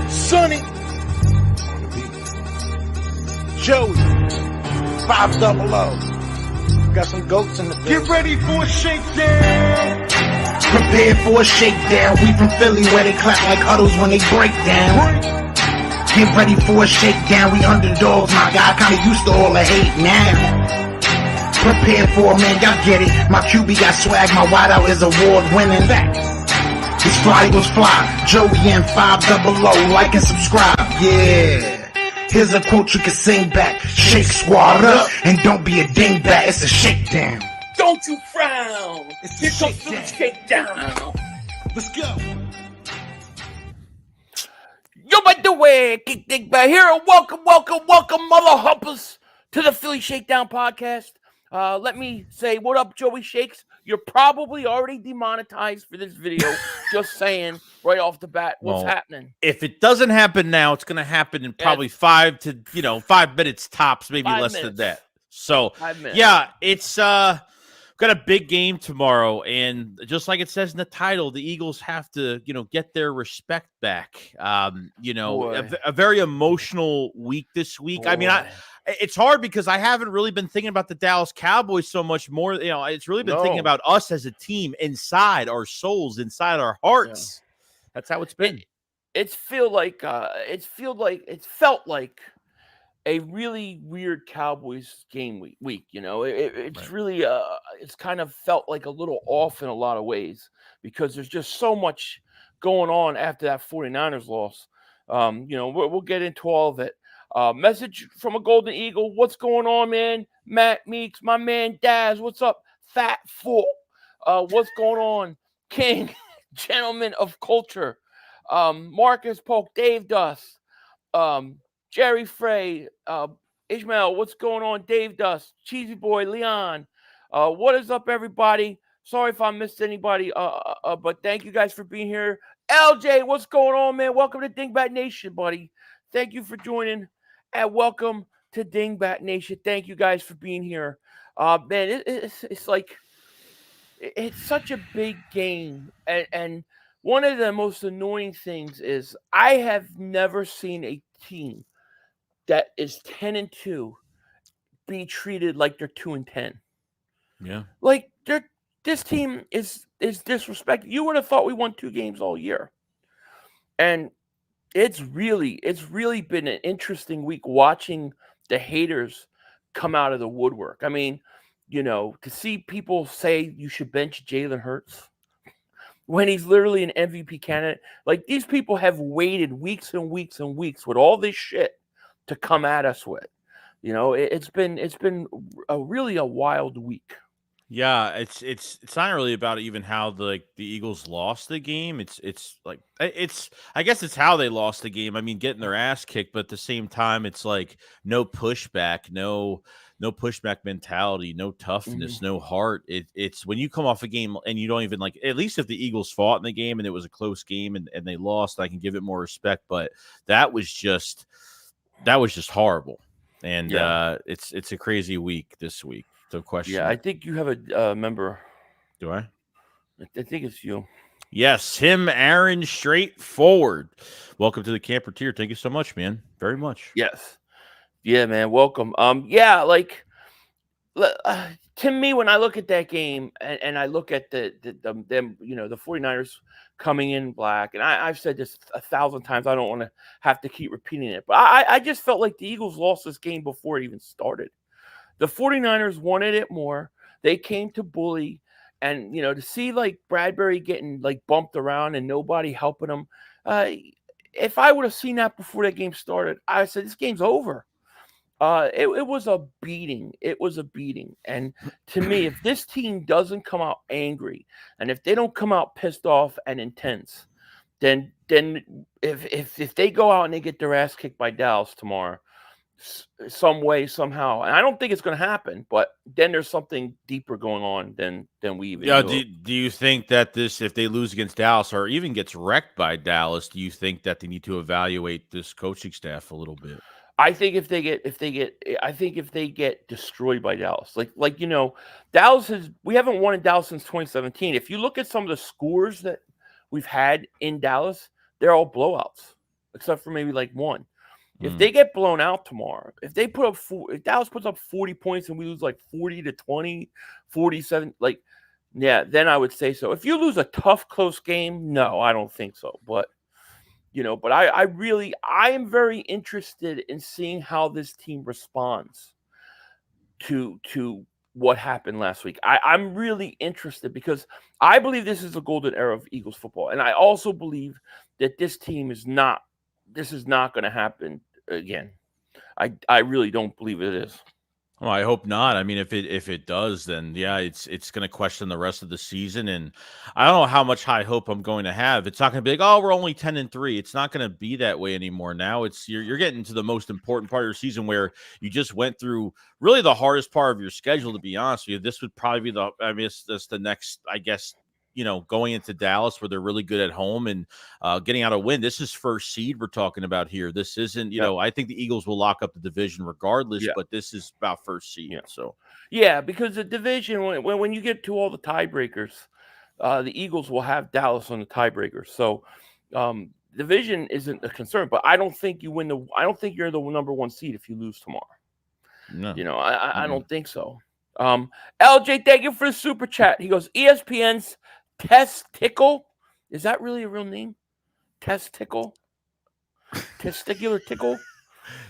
Sonny, Joey, 500. Got some goats in the building. Get ready for a shakedown. Prepare for a shakedown. We from Philly where they clap like huddles when they break down. Get ready for a shakedown. We underdogs, my guy. Kinda used to all the hate now. Prepare for it, man. Y'all get it. My QB got swag. My wideout is award winning. His fly was fly. Joey and 500. Like and subscribe. Yeah. Here's a quote you can sing back. Shake squad up and don't be a dingbat. It's a shakedown. Don't you frown. It's Here a comes the shakedown. Let's go. Yo, by the way, kick dick back here. Welcome, mother humpers, to the Philly Shakedown podcast. Let me say, what up, Joey Shakes? You're probably already demonetized for this video. Just saying, right off the bat, what's happening? If it doesn't happen now, it's going to happen in probably 5 minutes tops, maybe less than that. So, yeah, it's got a big game tomorrow, and just like it says in the title, the Eagles have to, get their respect back. A very emotional week this week. Boy. I mean, it's hard because I haven't really been thinking about the Dallas Cowboys so much more. It's really been thinking about us as a team inside our souls, inside our hearts. Yeah. That's how it's been. It felt like a really weird Cowboys game week. It's really it's kind of felt like a little off in a lot of ways because there's just so much going on after that 49ers loss. We'll get into all of it. Message from a Golden Eagle. What's going on, man? Matt Meeks, my man Daz. What's up? Fat Fool. What's going on? King, gentleman of culture. Marcus Polk, Dave Dust, Jerry Frey, Ishmael. What's going on? Dave Dust, Cheesy Boy, Leon. What is up, everybody? Sorry if I missed anybody, but thank you guys for being here. LJ, what's going on, man? Welcome to Dingbat Nation, buddy. Thank you for joining. And welcome to Dingbat Nation. Thank you guys for being here. Man, it's like it's such a big game. And one of the most annoying things is I have never seen a team that is 10-2 be treated like they're 2-10. Yeah. Like this team is disrespected. You would have thought we won 2 games all year. And it's really been an interesting week watching the haters come out of the woodwork. I mean, to see people say you should bench Jalen Hurts when he's literally an MVP candidate. Like, these people have waited weeks and weeks and weeks with all this shit to come at us with. It's been really a wild week. Yeah, it's not really about even how the Eagles lost the game. It's I guess it's how they lost the game. I mean, getting their ass kicked, but at the same time, it's like no pushback, no pushback mentality, no toughness, no heart. It's when you come off a game and you don't even at least if the Eagles fought in the game and it was a close game and they lost, I can give it more respect. But that was just horrible. And it's a crazy week this week. So question. Yeah, I think you have a member. Do I? I think it's you. Yes, him, Aaron, straightforward. Welcome to the Camper Tier. Thank you so much, man. Very much. Yes. Yeah, man. Welcome. To me, when I look at that game and I look at them, the 49ers coming in black, and I've said this 1,000 times. I don't want to have to keep repeating it, but I just felt like the Eagles lost this game before it even started. The 49ers wanted it more. They came to bully. And, to see, Bradbury getting, bumped around and nobody helping him, if I would have seen that before that game started, I said, this game's over. It was a beating. It was a beating. And to me, if this team doesn't come out angry and if they don't come out pissed off and intense, then if they go out and they get their ass kicked by Dallas tomorrow, some way, somehow, and I don't think it's going to happen, but then there's something deeper going on than we even know. Do you think that if they lose against Dallas or even gets wrecked by Dallas, do you think that they need to evaluate this coaching staff a little bit? I think if they get destroyed by Dallas, Dallas we haven't won in Dallas since 2017. If you look at some of the scores that we've had in Dallas, they're all blowouts, except for maybe like one. If they get blown out tomorrow, if Dallas puts up 40 points and we lose like 40-20, 47, like, yeah, then I would say so. If you lose a tough, close game, no, I don't think so. But, but I am very interested in seeing how this team responds to what happened last week. I'm really interested because I believe this is the golden era of Eagles football. And I also believe that this is not going to happen again. I really don't believe it is. Well, I hope not. I mean, if it does, then yeah, it's going to question the rest of the season, and I don't know how much high hope I'm going to have. It's not going to be like, oh, we're only 10-3. It's not going to be that way anymore. Now you're getting to the most important part of your season where you just went through really the hardest part of your schedule. To be honest with you, this would probably be that's the next, I guess. Going into Dallas where they're really good at home and getting out a win. This is first seed we're talking about here. This isn't, I think the Eagles will lock up the division regardless, but this is about first seed. Yeah. So, yeah, because the division, when you get to all the tiebreakers, the Eagles will have Dallas on the tiebreakers. So, division isn't a concern, but I don't think you're the number one seed if you lose tomorrow. No. I don't think so. LJ, thank you for the super chat. He goes, ESPN's Testicle. Is that really a real name? Testicle? Testicular tickle?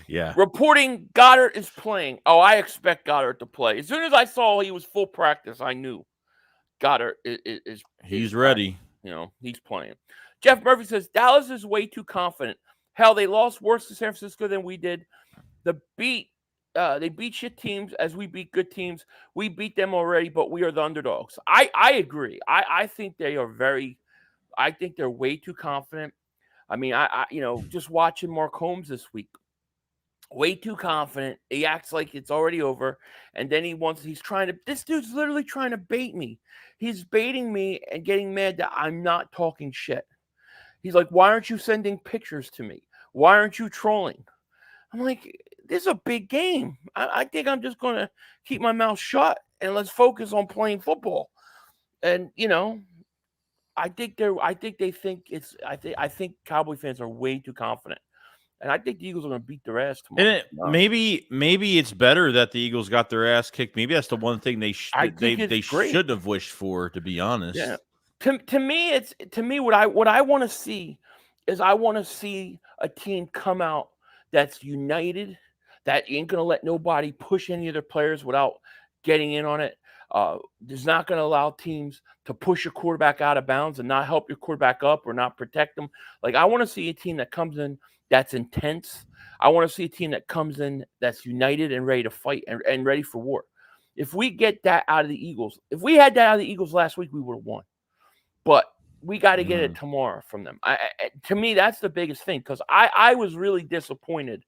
Yeah. Reporting Goddard is playing. Oh, I expect Goddard to play. As soon as I saw he was full practice, I knew Goddard is He's ready. He's playing. Jeff Murphy says, Dallas is way too confident. Hell, they lost worse to San Francisco than we did. They beat shit teams as we beat good teams. We beat them already, but we are the underdogs. I agree. I think they're way too confident. I mean, just watching Mark Holmes this week, way too confident. He acts like it's already over. And then this dude's literally trying to bait me. He's baiting me and getting mad that I'm not talking shit. He's like, why aren't you sending pictures to me? Why aren't you trolling? I'm like, this is a big game. I think I'm just going to keep my mouth shut and let's focus on playing football. And, I think Cowboy fans are way too confident. And I think the Eagles are going to beat their ass tomorrow. And maybe it's better that the Eagles got their ass kicked. Maybe that's the one thing they shouldn't have wished for, to be honest. Yeah. To me, what I want to see is I want to see a team come out that's united, that ain't going to let nobody push any of their players without getting in on it. There's not going to allow teams to push your quarterback out of bounds and not help your quarterback up or not protect them. Like, I want to see a team that comes in that's intense. I want to see a team that comes in that's united and ready to fight and ready for war. If we get that out of the Eagles, if we had that out of the Eagles last week, we would have won. But we got to get it tomorrow from them. To me, that's the biggest thing, because I was really disappointed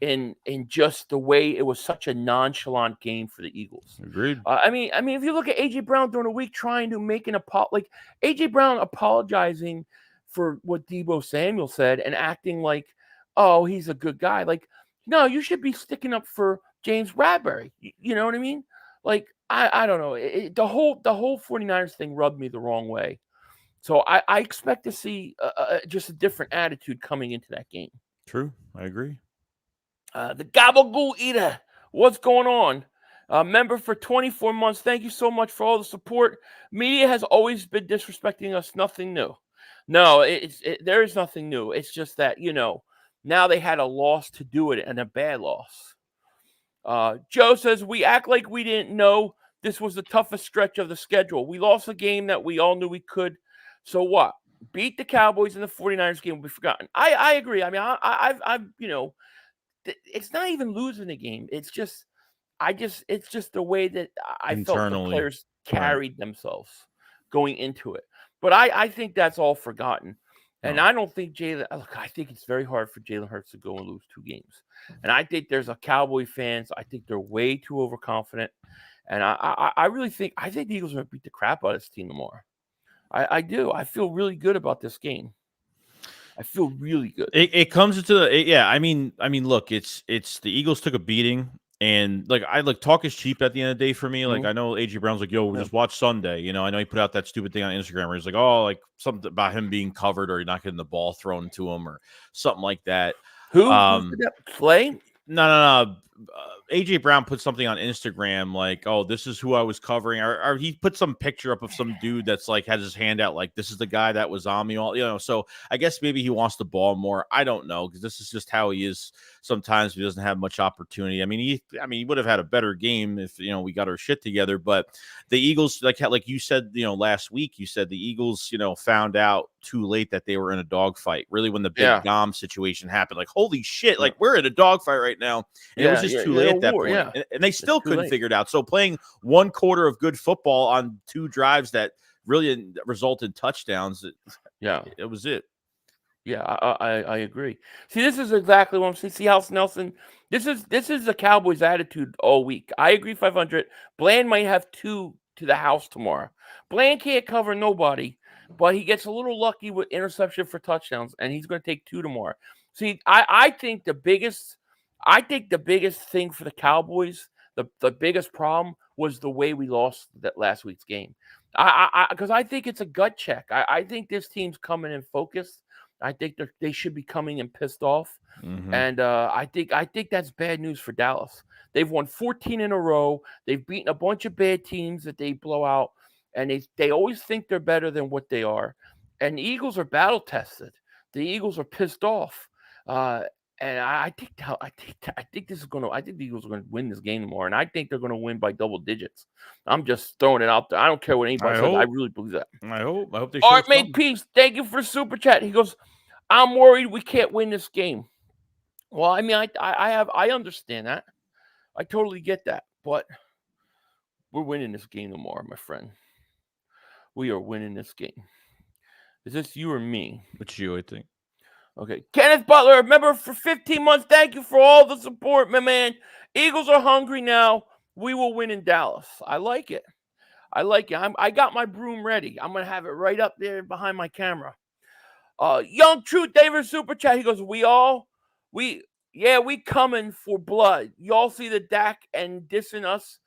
in just the way it was such a nonchalant game for the Eagles. Agreed. I mean, if you look at AJ Brown during the week trying to make like AJ Brown apologizing for what Deebo Samuel said and acting like, oh, he's a good guy. Like, no, you should be sticking up for James Bradbury. You know what I mean? Like, I don't know. The whole 49ers thing rubbed me the wrong way. So I expect to see just a different attitude coming into that game. True. I agree. The Gabagool Eater, what's going on? Member for 24 months. Thank you so much for all the support. Media has always been disrespecting us. Nothing new. No, there is nothing new. It's just that, now they had a loss to do it, and a bad loss. Joe says, we act like we didn't know this was the toughest stretch of the schedule. We lost a game that we all knew we could. So what? Beat the Cowboys in the 49ers game. We've forgotten. I agree. I mean, I've it's not even losing the game. It's just the way that I felt the players carried themselves going into it. But I think that's all forgotten. And I don't think I think it's very hard for Jalen Hurts to go and lose 2 games. And I think there's a Cowboy fans. I think they're way too overconfident. And I really think the Eagles are going to beat the crap out of this team tomorrow. I do. I feel really good about this game. I feel really good. It comes into I mean, look, it's the Eagles took a beating And like talk is cheap at the end of the day for me. Like I know AJ Brown's like, yo, we'll just watch Sunday. You know, I know he put out that stupid thing on Instagram where he's like, oh, like something about him being covered or not getting the ball thrown to him or something like that. Who did that? Slay? No. AJ Brown put something on Instagram like, oh, this is who I was covering. Or he put some picture up of some dude that's like has his hand out like, this is the guy that was on me all, you know. So I guess maybe he wants the ball more. I don't know, because this is just how he is sometimes. He doesn't have much opportunity. I mean, he would have had a better game if, you know, we got our shit together. But the Eagles, like you said, you know, last week, you said the Eagles, you know, found out too late that they were in a dogfight. Really, when the big Dom situation happened, like, holy shit, like we're in a dogfight right now. And it was just too late at that point. Yeah. And they still couldn't figure it out. So playing one quarter of good football on 2 drives that really resulted in touchdowns, it was it. Yeah, I agree. See, this is exactly what I'm saying. See, House Nelson, this is the Cowboys' attitude all week. I agree 500. Bland might have 2 to the house tomorrow. Bland can't cover nobody, but he gets a little lucky with interception for touchdowns, and he's going to take 2 tomorrow. See, I think the biggest thing for the Cowboys, the biggest problem was the way we lost that last week's game. Because I think it's a gut check. I think this team's coming in focused. I think they should be coming in pissed off. And I think that's bad news for Dallas. They've won 14 in a row. They've beaten a bunch of bad teams that they blow out, and they always think they're better than what they are. And the Eagles are battle tested. The Eagles are pissed off. And I think the Eagles are going to win this game tomorrow, and I think they're going to win by double digits. I'm just throwing it out there. I don't care what anybody says. I really believe that. I hope they. Art made peace. Thank you for super chat. He goes, I'm worried we can't win this game. Well, I mean, I understand that. I totally get that, but we're winning this game tomorrow, my friend. We are winning this game. Is this you or me? It's you, I think. Okay. Kenneth Butler, member for 15 months. Thank you for all the support, my man. Eagles are hungry now. We will win in Dallas. I like it. I got my broom ready. I'm going to have it right up there behind my camera. Young Truth, David Super Chat. He goes, we coming for blood. Y'all see the Dak and dissing us?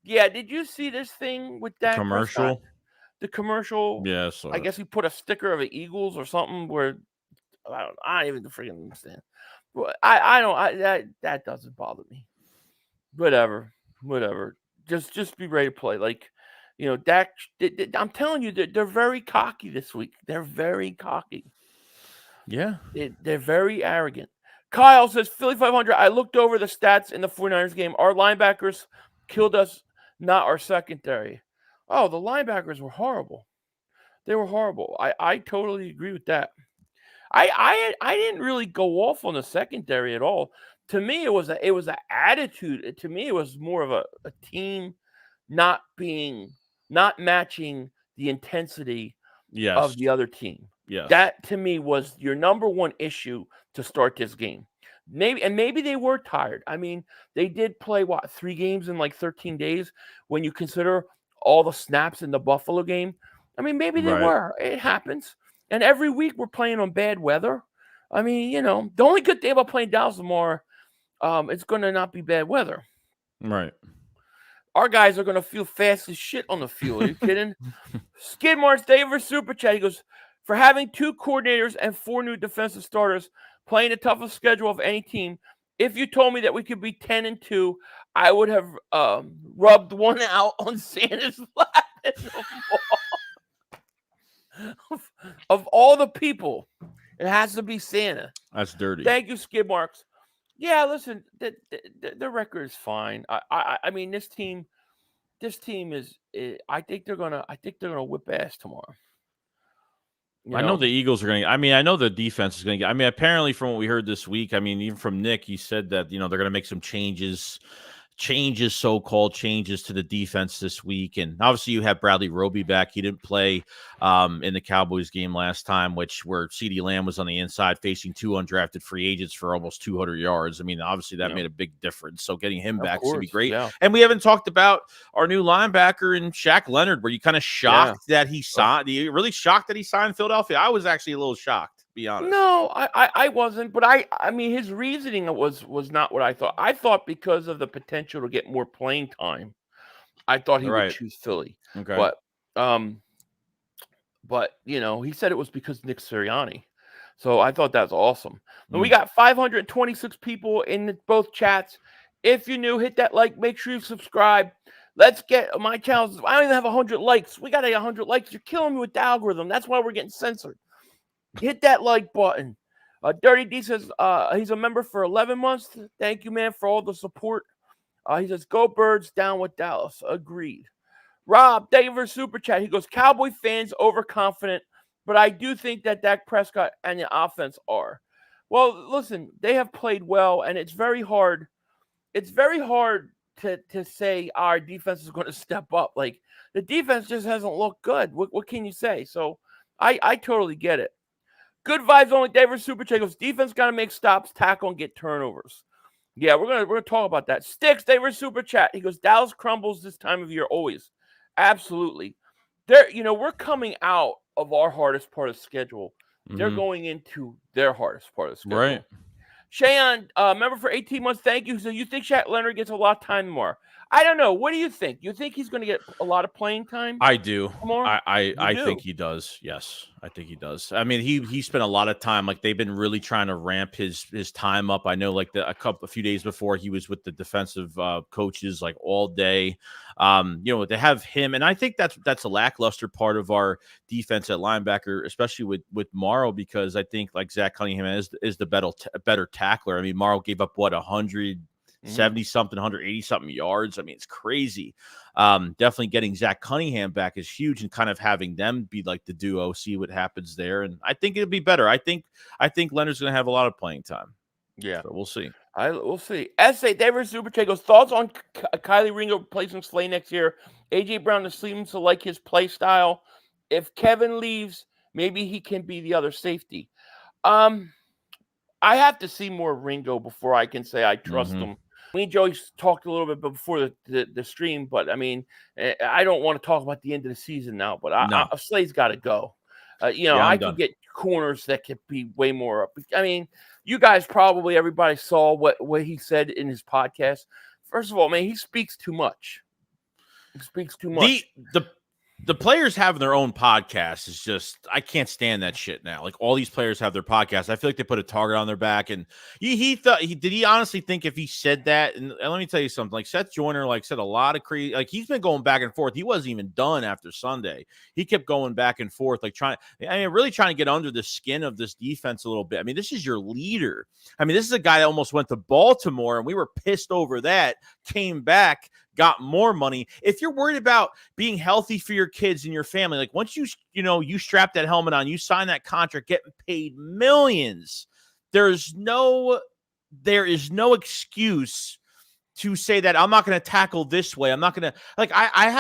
Yeah, did you see this thing with Dak? Commercial? The commercial? Yes. I guess he put a sticker of the Eagles or something where I don't even freaking understand. Well, that doesn't bother me. Whatever. Just be ready to play. Like, you know, Dak. I'm telling you, they're very cocky this week. They're very cocky. Yeah, they're very arrogant. Kyle says, Philly 500. I looked over the stats in the 49ers game. Our linebackers killed us, not our secondary. Oh, the linebackers were horrible. They were horrible. I totally agree with that. I didn't really go off on the secondary at all. To me, it was an attitude. To me, it was more of a team not matching the intensity of the other team. Yes. That to me was your number one issue to start this game. Maybe they were tired. I mean, they did play 3 games in like 13 days when you consider all the snaps in the Buffalo game. I mean, maybe they were. It happens. And every week we're playing on bad weather. I mean, you know, the only good thing about playing Dallas tomorrow, it's going to not be bad weather. Right. Our guys are going to feel fast as shit on the field. Are you kidding? Skid Marks, David Super Chat. He goes, for having 2 coordinators and 4 new defensive starters, playing the toughest schedule of any team, if you told me that we could be 10-2, I would have rubbed one out on Santa's lap in the ball. Of all the people, it has to be Santa. That's dirty. Thank you, Skid Marks. Yeah, listen, the record is fine. I mean, this team is. I think they're gonna whip ass tomorrow. I know the Eagles are going to. I mean, I know the defense is going to get. I mean, apparently, from what we heard this week, I mean, even from Nick, he said that they're going to make some so-called changes to the defense this week. And obviously you have Bradley Roby back. He didn't play in the Cowboys game last time, where CeeDee Lamb was on the inside facing 2 undrafted free agents for almost 200 yards. I mean, obviously that made a big difference. So getting him back should be great. Yeah. And we haven't talked about our new linebacker in Shaq Leonard. Were you kind of shocked that he signed? Are you really shocked that he signed Philadelphia? I was actually a little shocked. Be honest. No, I wasn't, but I mean his reasoning was not what I thought. I thought because of the potential to get more playing time, I thought he would Right. choose Philly. Okay. But he said it was because Nick Sirianni. So I thought that's awesome. And we Mm. got 526 people in both chats. If you're new, hit that like. Make sure you subscribe. Let's get my channel. I don't even have 100 likes. We got 100 likes. You're killing me with the algorithm. That's why we're getting censored. Hit that like button. Dirty D says he's a member for 11 months. Thank you, man, for all the support. He says, go Birds, down with Dallas. Agreed. Rob, thank you for super chat. He goes, Cowboy fans overconfident, but I do think that Dak Prescott and the offense are. Well, listen, they have played well, and it's very hard. It's very hard to say our defense is going to step up. Like, the defense just hasn't looked good. What can you say? So I totally get it. Good vibes only. David Super Chat goes, defense got to make stops, tackle, and get turnovers. Yeah, we're gonna talk about that. Sticks, David Super Chat. He goes, Dallas crumbles this time of year always. Absolutely. We're coming out of our hardest part of the schedule. They're going into their hardest part of the schedule. Right. Cheyenne, member for 18 months. Thank you. So you think Shaq Leonard gets a lot of time more? I don't know. What do you think? You think he's going to get a lot of playing time? I do. More? I think he does. Yes, I think he does. I mean, he spent a lot of time. Like they've been really trying to ramp his time up. I know, like a few days before he was with the defensive coaches like all day. To have him, and I think that's a lackluster part of our defense at linebacker, especially with Morrow, because I think like Zach Cunningham is the better tackler. I mean, Morrow gave up 170 something, 180 something yards. I mean, it's crazy. Definitely getting Zach Cunningham back is huge, and kind of having them be like the duo, see what happens there. And I think it'll be better. I think Leonard's going to have a lot of playing time. Yeah, so we'll see. We'll see. S.A. David Super Chat goes, thoughts on Kylie Ringo replacing Slay next year? A.J. Brown seems to like his play style. If Kevin leaves, maybe he can be the other safety. I have to see more Ringo before I can say I trust him. Me and Joey talked a little bit before the stream, but I mean, I don't want to talk about the end of the season now, but Slay's got to go. I could get corners that could be way more up. I mean, you guys probably, everybody saw what he said in his podcast. First of all, man, he speaks too much. He speaks too much. The players having their own podcast is just, I can't stand that shit now. Like all these players have their podcasts. I feel like they put a target on their back. And did he honestly think if he said that? And let me tell you something. Like Seth Joyner, said a lot of crazy. Like he's been going back and forth. He wasn't even done after Sunday. He kept going back and forth, really trying to get under the skin of this defense a little bit. I mean, this is your leader. I mean, this is a guy that almost went to Baltimore, and we were pissed over that. Came back, got more money. If you're worried about being healthy for your kids and your family, like once you strap that helmet on, you sign that contract, getting paid millions, there is no excuse to say that I'm not going to tackle this way. I'm not going to I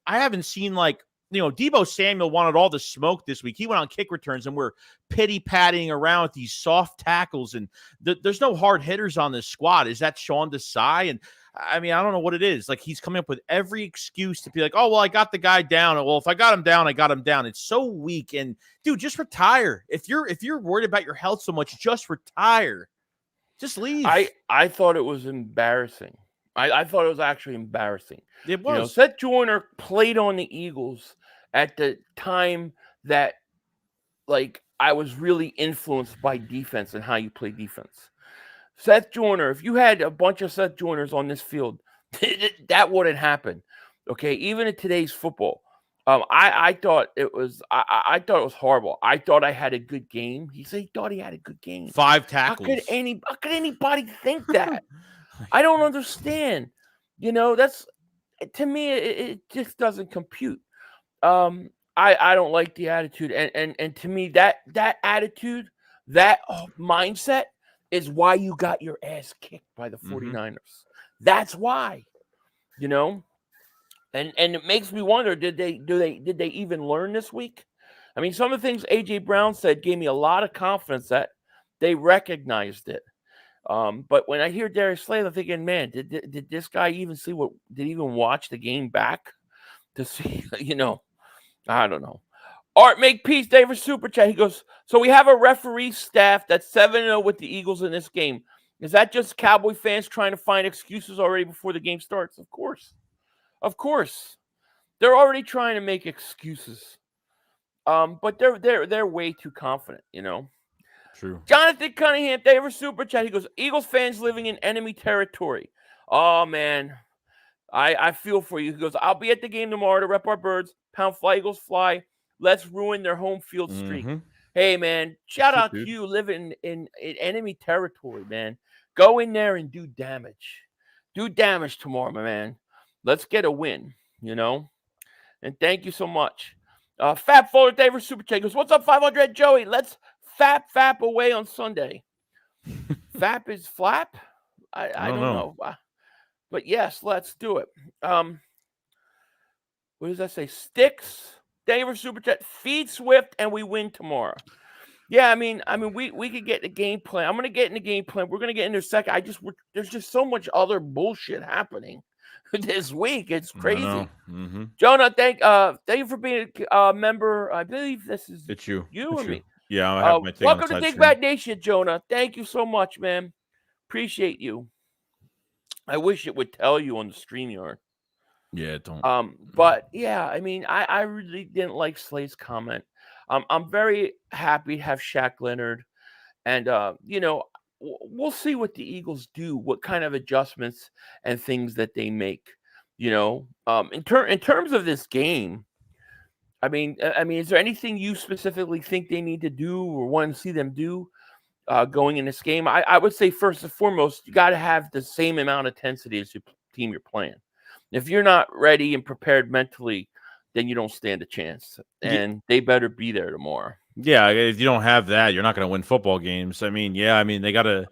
haven't seen Deebo Samuel wanted all the smoke this week. He went on kick returns, and we're pity-patting around with these soft tackles, and there's no hard hitters on this squad. Is that Sean Desai? And I mean, I don't know what it is. Like, he's coming up with every excuse to be like, oh, well, I got the guy down. Well, if I got him down, I got him down. It's so weak. And, dude, just retire. If you're worried about your health so much, just retire. Just leave. I thought it was embarrassing. I thought it was actually embarrassing. It was. Seth Joyner played on the Eagles at the time that, I was really influenced by defense and how you play defense. Seth Joyner, if you had a bunch of Seth Joyners on this field, that wouldn't happen. Okay, even in today's football, I thought it was I thought it was horrible. I thought I had a good game. He said he thought he had a good game. 5 tackles. How could anybody think that? I don't understand. That's, to me, it just doesn't compute. I don't like the attitude, and to me that attitude, that mindset is why you got your ass kicked by the 49ers. That's why, and it makes me wonder, did they even learn this week? I mean, some of the things A.J. Brown said gave me a lot of confidence that they recognized it. But when I hear Darius Slay, I'm thinking, man, did this guy even see did he even watch the game back to see, I don't know. Art Make Peace, David Super Chat. He goes, So we have a referee staff that's 7-0 with the Eagles in this game. Is that just Cowboy fans trying to find excuses already before the game starts? Of course. Of course. They're already trying to make excuses. But they're way too confident, you know. True. Jonathan Cunningham, thank you for super chat. He goes, Eagles fans living in enemy territory. Oh man. I feel for you. He goes, I'll be at the game tomorrow to rep our birds. Pound fly, Eagles fly. Let's ruin their home field streak. Hey, man, shout out to you living in enemy territory, man. Go in there and do damage. Do damage tomorrow, my man. Let's get a win, you know? And thank you so much. Fap Folder, thank you for super chat. Goes, what's up, 500 Joey? Let's fap away on Sunday. Fap is flap? I don't know. But yes, let's do it. What does that say? Sticks. Thank you for super chat. Feed Swift and we win tomorrow. Yeah, I mean, we could get the game plan. I'm gonna get in the game plan. We're gonna get into a second. There's just so much other bullshit happening this week. It's crazy. Jonah, thank you for being a member. I believe it's you or me. Yeah, I have my thing. Welcome to Dig Bag Nation, Jonah. Thank you so much, man. Appreciate you. I wish it would tell you on the StreamYard. Yeah, don't. But yeah, I mean, I really didn't like Slay's comment. I'm very happy to have Shaq Leonard, and you know, we'll see what the Eagles do, what kind of adjustments and things that they make. You know, in terms of this game, I mean, is there anything you specifically think they need to do or want to see them do going in this game? I would say first and foremost, you got to have the same amount of intensity as your team you're playing. If you're not ready and prepared mentally, then you don't stand a chance. And they better be there tomorrow. Yeah, if you don't have that, you're not going to win football games. I mean, they got to.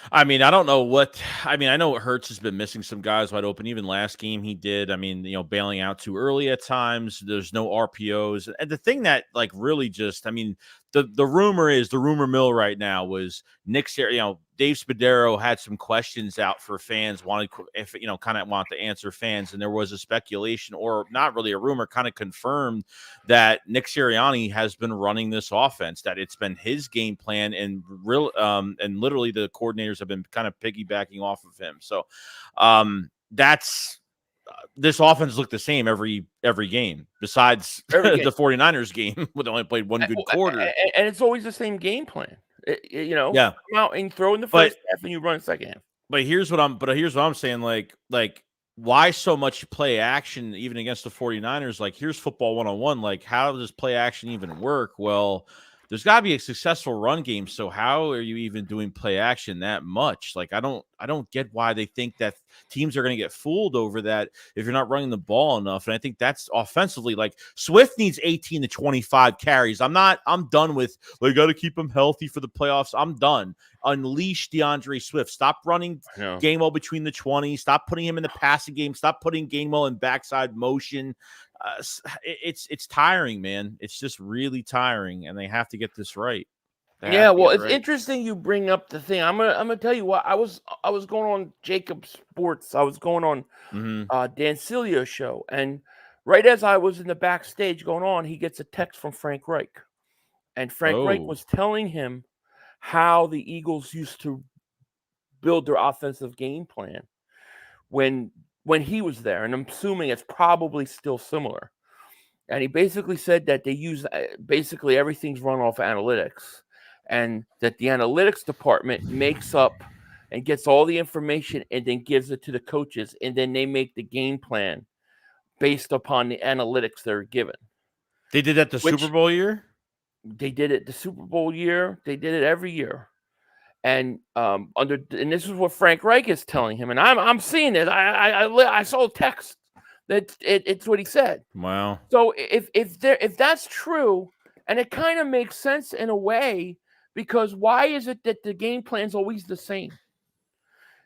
I mean, I don't know what. I mean, I know Hurts has been missing some guys wide open. Even last game he did. I mean, you know, bailing out too early at times. There's no RPOs. And the thing that like really just, I mean, the rumor mill right now was Nick, you know, Dave Spadaro had some questions out for fans, wanted to answer fans, and there was a speculation, or not really a rumor, kind of confirmed that Nick Sirianni has been running this offense, that it's been his game plan, and literally the coordinators have been kind of piggybacking off of him. So that's this offense looked the same every game, besides the 49ers game, where they only played one good quarter. And it's always the same game plan. You know, yeah, come out and throw in the first half and you run the second half. But here's what I'm saying, like why so much play action even against the 49ers? Like, here's football 101. Like, how does play action even work? Well, there's got to be a successful run game. So how are you even doing play action that much? Like, I don't get why they think that teams are going to get fooled over that if you're not running the ball enough. And I think that's offensively, like, Swift needs 18 to 25 carries. I'm done with, they got to keep him healthy for the playoffs. I'm done. Unleash DeAndre Swift. Stop running Gainwell between the 20s. Stop putting him in the passing game. Stop putting Gainwell in backside motion. It's tiring, man. It's just really tiring, and they have to get this right. It's interesting you bring up the thing. I'm gonna tell you what, I was going on Jacob Sports. I was going on Dan Cilio's show, and right as I was in the backstage going on, he gets a text from Frank Reich, and Frank Reich was telling him how the Eagles used to build their offensive game plan when he was there, and I'm assuming it's probably still similar. And he basically said that they use basically everything's run off analytics, and that the analytics department makes up and gets all the information and then gives it to the coaches, and then they make the game plan based upon the analytics they're given. They did that the Super Bowl year? They did it the Super Bowl year. They did it every year. And and this is what Frank Reich is telling him, and I'm seeing it. I saw a text that it's what he said. Wow. So if that's true, and it kind of makes sense in a way, because why is it that the game plan's always the same?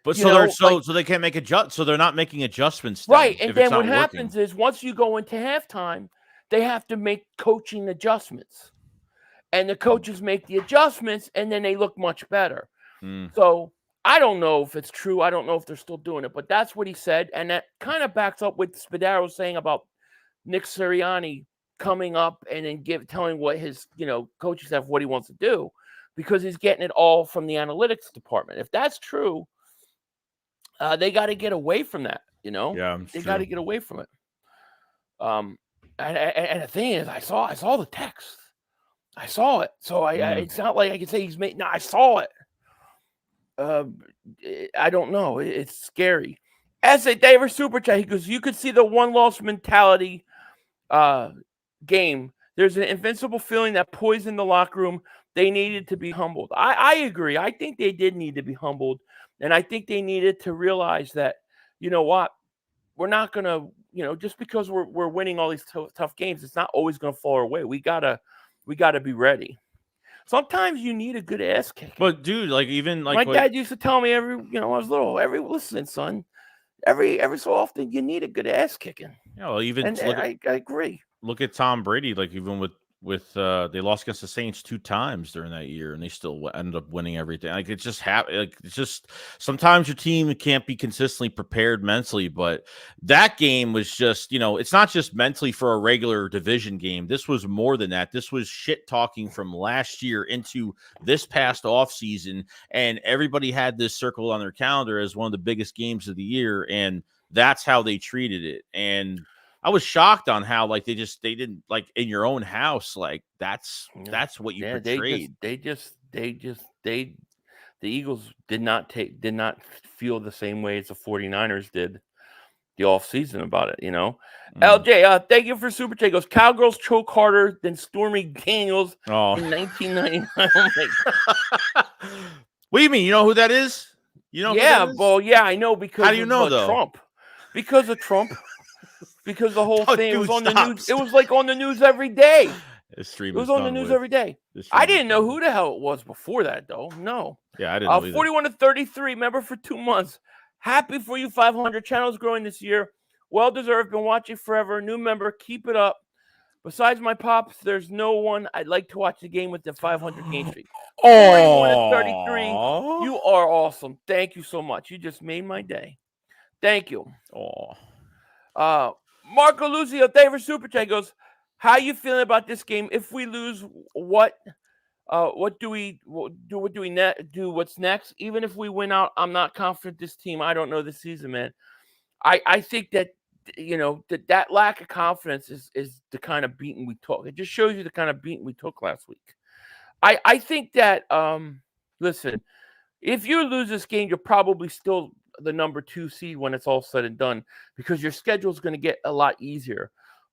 But so they can't make so they're not making adjustments, then, right? And then what happens is once you go into halftime, they have to make coaching adjustments. And the coaches make the adjustments, and then they look much better. So I don't know if it's true. I don't know if they're still doing it, but that's what he said. And that kind of backs up what Spadaro was saying about Nick Sirianni coming up and then telling what his coaches have what he wants to do, because he's getting it all from the analytics department. If that's true, they got to get away from that. Yeah, they got to get away from it. And the thing is, I saw the text. I saw it. So it's not like I can say he's made. No, I saw it. I don't know. It's scary. S.A. David Super Chat, he goes, you could see the one-loss mentality game. There's an invincible feeling that poisoned the locker room. They needed to be humbled. I agree. I think they did need to be humbled. And I think they needed to realize that, you know what, we're not going to, just because we're winning all these tough games, it's not always going to fall our way. We gotta be ready. Sometimes you need a good ass kick. But dude, my dad used to tell me I was little, listen, son, every so often you need a good ass kicking. Yeah, well, I agree. Look at Tom Brady, even with they lost against the Saints 2 times during that year, and they still ended up winning everything. It just it's just sometimes your team can't be consistently prepared mentally. But that game was just, it's not just mentally for a regular division game. This was more than that. This was shit talking from last year into this past offseason, and everybody had this circled on their calendar as one of the biggest games of the year, and that's how they treated it. And I was shocked on how they didn't in your own house, that's what you portrayed. The Eagles did not feel the same way as the 49ers did the offseason about it, LJ, thank you for Super Chat. Goes, Cowgirls choke harder than Stormy Daniels in 1999. Oh my God. What do you mean? You know who that is? Well, yeah, I know because how do you know though? Trump. Because of Trump. Because the whole thing was on the news. It was on the news every day. It was on the news every day. I didn't know who the hell it was before that, though. No. Yeah, I didn't know 41 to 33. Member for 2 months. Happy for you, 500 channels growing this year. Well deserved. Been watching forever. New member. Keep it up. Besides my pops, there's no one I'd like to watch the game with the 500 game streak. 41 to 33. You are awesome. Thank you so much. You just made my day. Thank you. Marco Lucio, David Super Chat goes, how you feeling about this game? If we lose, what do we do? What's next? Even if we win out, I'm not confident this team. I don't know this season, man. I think that that lack of confidence is the kind of beating we took. It just shows you the kind of beating we took last week. I think that listen, if you lose this game, you're probably still the number 2 seed when it's all said and done, because your schedule is going to get a lot easier.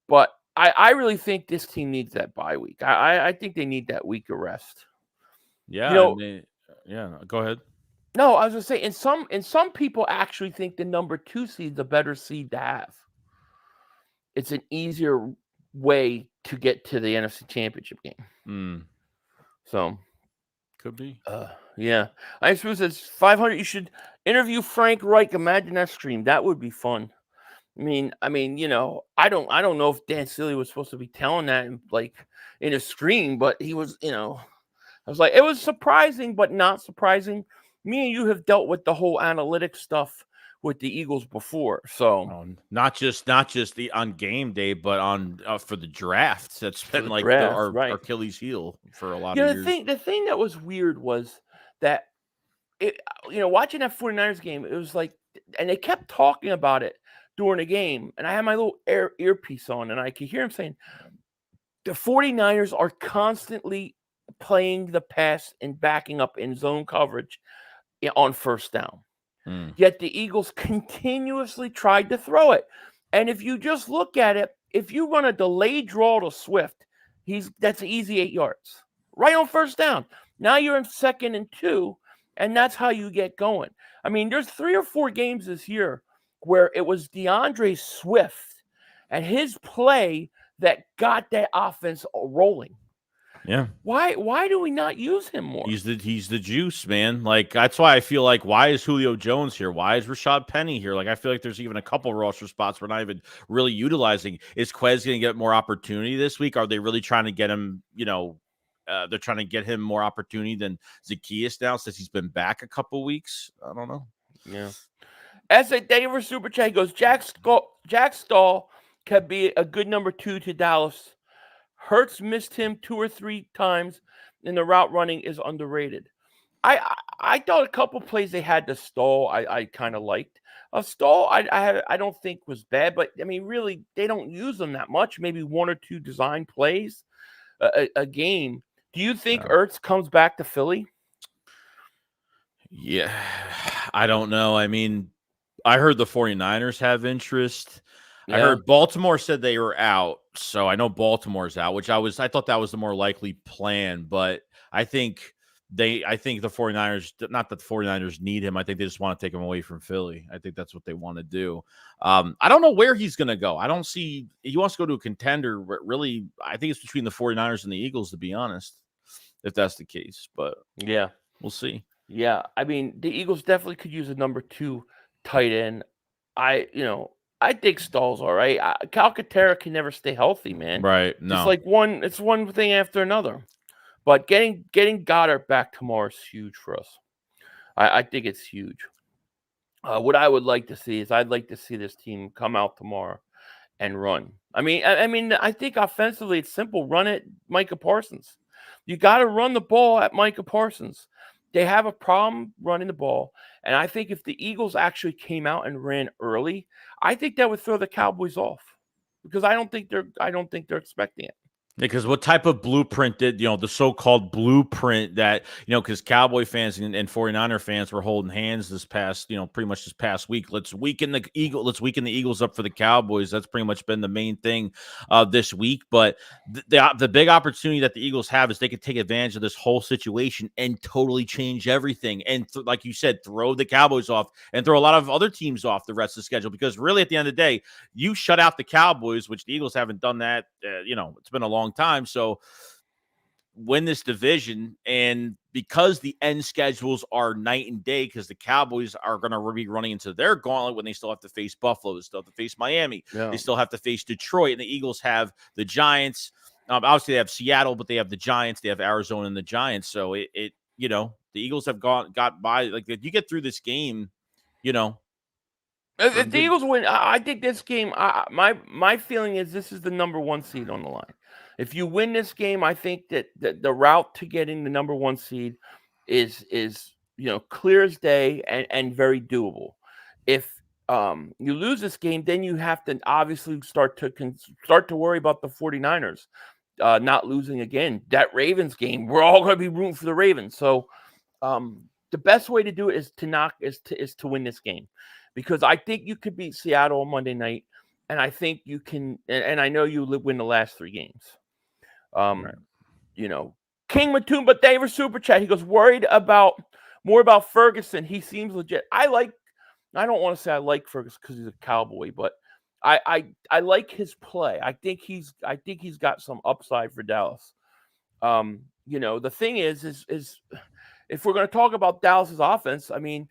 But I really think this team needs that bye week. I think they need that week of rest. Yeah. Go ahead. No, I was going to say, and some people actually think the number 2 seed is a better seed to have. It's an easier way to get to the NFC Championship game. So could be. Yeah. I suppose it's 500. You should interview Frank Reich. Imagine that stream. That would be fun. I mean, I don't know if Dan Sealy was supposed to be telling that in a stream, but he was, I was like, it was surprising, but not surprising. Me and you have dealt with the whole analytics stuff with the Eagles before, so not just the on game day, but on for the drafts. That's been our Achilles heel for a lot of years. The thing that was weird was that watching that 49ers game, it was and they kept talking about it during the game, and I had my little earpiece on, and I could hear him saying the 49ers are constantly playing the pass and backing up in zone coverage on first down. Yet the Eagles continuously tried to throw it. And if you just look at it, if you run a delayed draw to Swift, that's an easy 8 yards. Right on first down. Now you're in 2nd and 2, and that's how you get going. I mean, there's 3 or 4 games this year where it was DeAndre Swift and his play that got that offense rolling. Yeah. Why do we not use him more? He's the juice, man. That's why I feel why is Julio Jones here? Why is Rashad Penny here? I feel like there's even a couple roster spots we're not even really utilizing. Is Quez going to get more opportunity this week? Are they really trying to get him, they're trying to get him more opportunity than Zacchaeus now since he's been back a couple weeks? I don't know. Yeah. S.A. David for Super Chat goes, Jack Stahl could be a good number 2 to Dallas Hurts missed him 2 or 3 times, and the route running is underrated. I thought a couple plays they had to stall. I kind of liked a stall. I don't think was bad, but I mean, really, they don't use them that much. Maybe 1 or 2 design plays a game. Do you think Ertz comes back to Philly? Yeah, I don't know. I mean, I heard the 49ers have interest. I Yeah. heard Baltimore said they were out, so I know Baltimore's out, which I thought that was the more likely plan, but I think the 49ers, not that the 49ers need him, I think they just want to take him away from Philly. I think that's what they want to do. I don't know where he's going to go. I don't see he wants to go to a contender, but really I think it's between the 49ers and the Eagles, to be honest, if that's the case, but Yeah. we'll see. Yeah, I mean, the Eagles definitely could use a number 2 tight end. I think Stall's all right. Calcaterra can never stay healthy, man. Right. Just No. like it's one thing after another. But getting Goddard back tomorrow is huge for us. I think it's huge. What I would like to see is I'd like to see this team come out tomorrow and run. I mean, I think offensively it's simple. Run it, Micah Parsons. You got to run the ball at Micah Parsons. They have a problem running the ball, and I think if the Eagles actually came out and ran early, I think that would throw the Cowboys off because I don't think they're expecting it. Because what type of blueprint did, the so-called blueprint that, because Cowboy fans and 49er fans were holding hands this past, pretty much this past week. Let's weaken the Eagles up for the Cowboys. That's pretty much been the main thing this week. But the big opportunity that the Eagles have is they could take advantage of this whole situation and totally change everything. And like you said, throw the Cowboys off and throw a lot of other teams off the rest of the schedule. Because really at the end of the day, you shut out the Cowboys, which the Eagles haven't done that. It's been a long time. So win this division, and because the end schedules are night and day, because the Cowboys are going to be running into their gauntlet when they still have to face Buffalo, they still have to face Miami, they still have to face Detroit, and the Eagles have the Giants. Obviously they have Seattle, but they have the Giants, they have Arizona and the Giants. So the Eagles have got by. Like, if you get through this game, if the Eagles win, I think this game, my feeling is this is the number 1 seed on the line. If you win this game, I think that the route to getting the number 1 seed is clear as day and very doable. If you lose this game, then you have to obviously start to worry about the 49ers not losing again. That Ravens game, we're all going to be rooting for the Ravens. So the best way to do it is to win this game. Because I think you could beat Seattle on Monday night, and I think you can. And I know you win the last 3 games. right. King Matumba Davis Super Chat. He goes more about Ferguson. He seems legit. I don't want to say I like Ferguson because he's a Cowboy, but I like his play. I think he's got some upside for Dallas. The thing is if we're going to talk about Dallas's offense, I mean,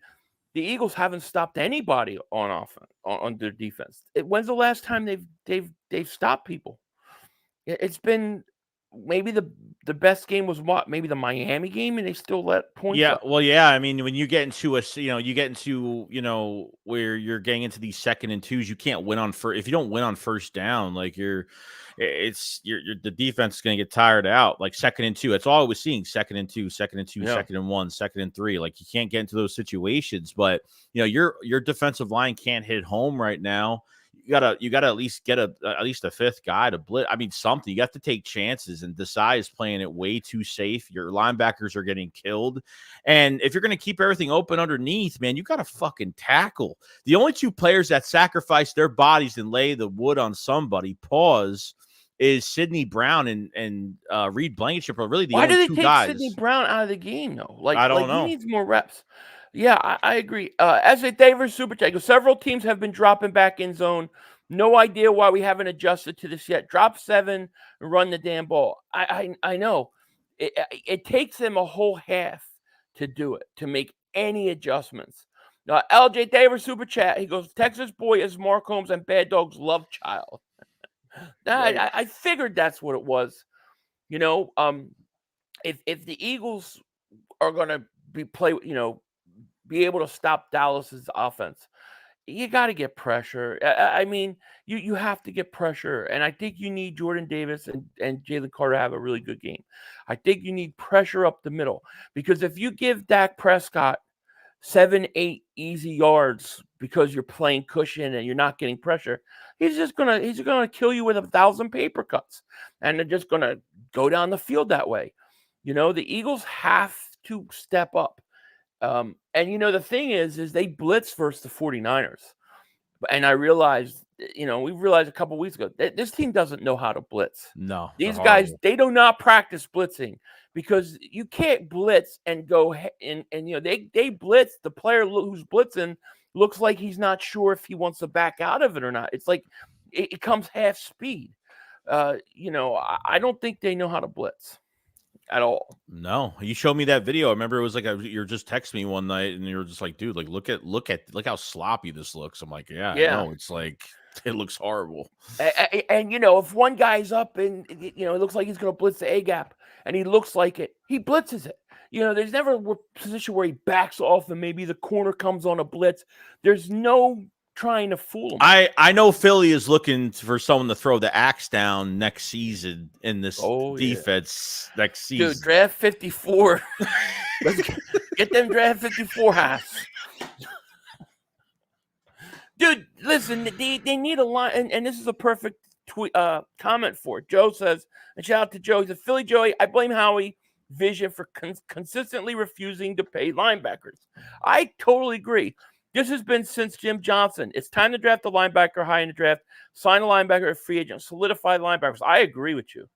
the Eagles haven't stopped anybody on offense on their defense. When's the last time they've stopped people? It's been maybe the best game was maybe the Miami game, and they still let points. Yeah, up. well, yeah. I mean, when you get into where you're getting into these 2nd and 2s, you can't win on first. If you don't win on first down, like the defense is going to get tired out. Like 2nd and 2, that's all I was seeing. 2nd and 2, 2nd and 2, Yeah. 2nd and 1, 2nd and 3. Like, you can't get into those situations. But your defensive line can't hit home right now. You gotta at least get at least a 5th guy to blitz. I mean, something. You have to take chances, and Desai is playing it way too safe. Your linebackers are getting killed, and if you're going to keep everything open underneath, man, you got to fucking tackle. The only 2 players that sacrifice their bodies and lay the wood on somebody, is Sidney Brown and Reed Blankenship are really the Why only do 2 they take guys. Sidney Brown out of the game though? I don't know. He needs more reps. Yeah, I agree. As a Davis Super Chat, several teams have been dropping back in zone. No idea why we haven't adjusted to this yet. Drop 7 and run the damn ball. I know. It takes them a whole half to do it, to make any adjustments. LJ Davis Super Chat, he goes, Texas boy is Mark Holmes and Bad Dog's love child. I figured that's what it was. If the Eagles are going to be able to stop Dallas's offense, you got to get pressure. I mean, you have to get pressure, and I think you need Jordan Davis and Jalen Carter to have a really good game. I think you need pressure up the middle, because if you give Dak Prescott 7, 8 easy yards because you're playing cushion and you're not getting pressure, he's gonna kill you with 1,000 paper cuts, and they're just gonna go down the field that way. The Eagles have to step up. And the thing is they blitz versus the 49ers. And I realized, we realized a couple weeks ago that this team doesn't know how to blitz. No, These guys, they do not practice blitzing, because you can't blitz and go and they blitz. The player who's blitzing looks like he's not sure if he wants to back out of it or not. It's like it comes half speed. I don't think they know how to blitz at all. No, you showed me that video. I remember it was like you're just texting me one night, and you were just like, "Dude, like look at how sloppy this looks." I'm like, "Yeah, no, it's like it looks horrible." And if one guy's up and it looks like he's going to blitz the A gap, and he looks like it, he blitzes it. There's never a position where he backs off and maybe the corner comes on a blitz. There's no trying to fool him. I know Philly is looking for someone to throw the axe down next season in this defense next season. Dude, draft 54. Let's get them draft 54 hats. Dude, listen, they need a line, and this is a perfect comment for it. Joe says, and shout out to Joe, he said, Philly Joey, I blame Howie vision for consistently refusing to pay linebackers. I totally agree. This has been since Jim Johnson. It's time to draft a linebacker high in the draft, sign a linebacker as free agent, solidify linebackers. I agree with you.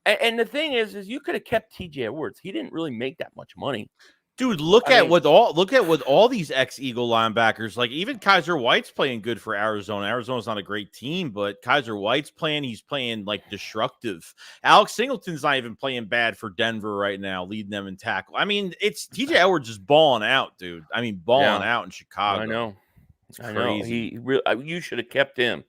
And the thing is you could have kept TJ Edwards. He didn't really make that much money. Dude, look at what all these ex-Eagle linebackers, like even Kaiser White's playing good for Arizona. Arizona's not a great team, but Kaiser White's he's playing like destructive. Alex Singleton's not even playing bad for Denver right now, leading them in tackle. I mean, it's TJ Edwards just balling out, dude. I mean, balling out in Chicago. I know. It's crazy. You should have kept him.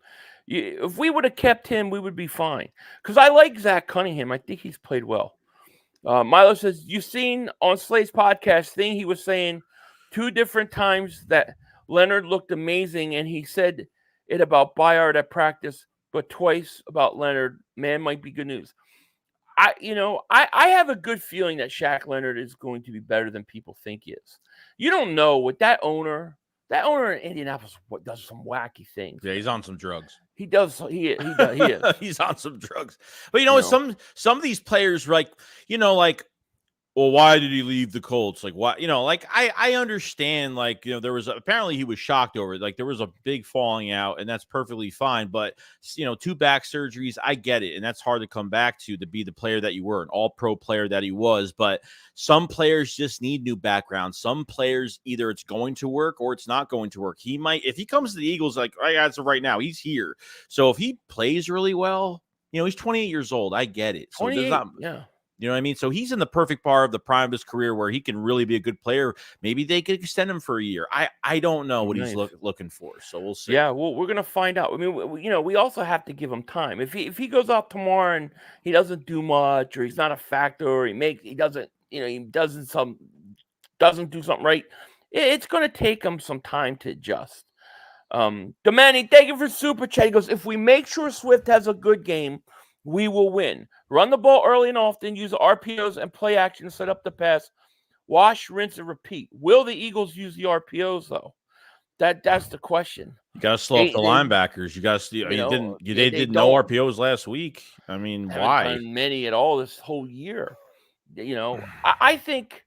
If we would have kept him, we would be fine. Because I like Zach Cunningham. I think he's played well. Milo says, you've seen on Slay's podcast thing he was saying 2 different times that Leonard looked amazing, and he said it about Byard at practice, but twice about Leonard. Man, might be good news. I have a good feeling that Shaq Leonard is going to be better than people think he is. You don't know what that owner in Indianapolis does some wacky things. Yeah, he's on some drugs. He does. He is. He's on some drugs. But some of these players, like, well, why did he leave the Colts? Like, why? I understand. Like, there was apparently he was shocked over it. Like, there was a big falling out, and that's perfectly fine. But 2 back surgeries, I get it, and that's hard to come back to be the player that you were, an All-Pro player that he was. But some players just need new background. Some players, either it's going to work or it's not going to work. He might, if he comes to the Eagles, like as of right now, he's here. So if he plays really well, he's 28 years old. I get it. So there's not, yeah. You know what I mean? So he's in the perfect part of the prime of his career where he can really be a good player. Maybe they could extend him for a year. I don't know what he's looking for. So we'll see. Yeah, well, we're gonna find out. I mean, we also have to give him time. If he goes out tomorrow and he doesn't do much, or he's not a factor, or he doesn't do something right, it's gonna take him some time to adjust. Domani, thank you for super chat. He goes, if we make sure Swift has a good game, we will win. Run the ball early and often, use the RPOs and play action to set up the pass. Wash, rinse, and repeat. Will the Eagles use the RPOs, though? That's the question. You got to slow up the linebackers. You got to. They did no RPOs last week. I mean, why? Done many at all this whole year. I think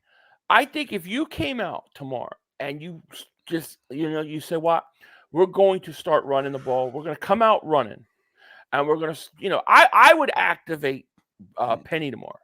if you came out tomorrow and you just you said, what, we're going to start running the ball. We're going to come out running. And we're going to, I would activate Penny tomorrow.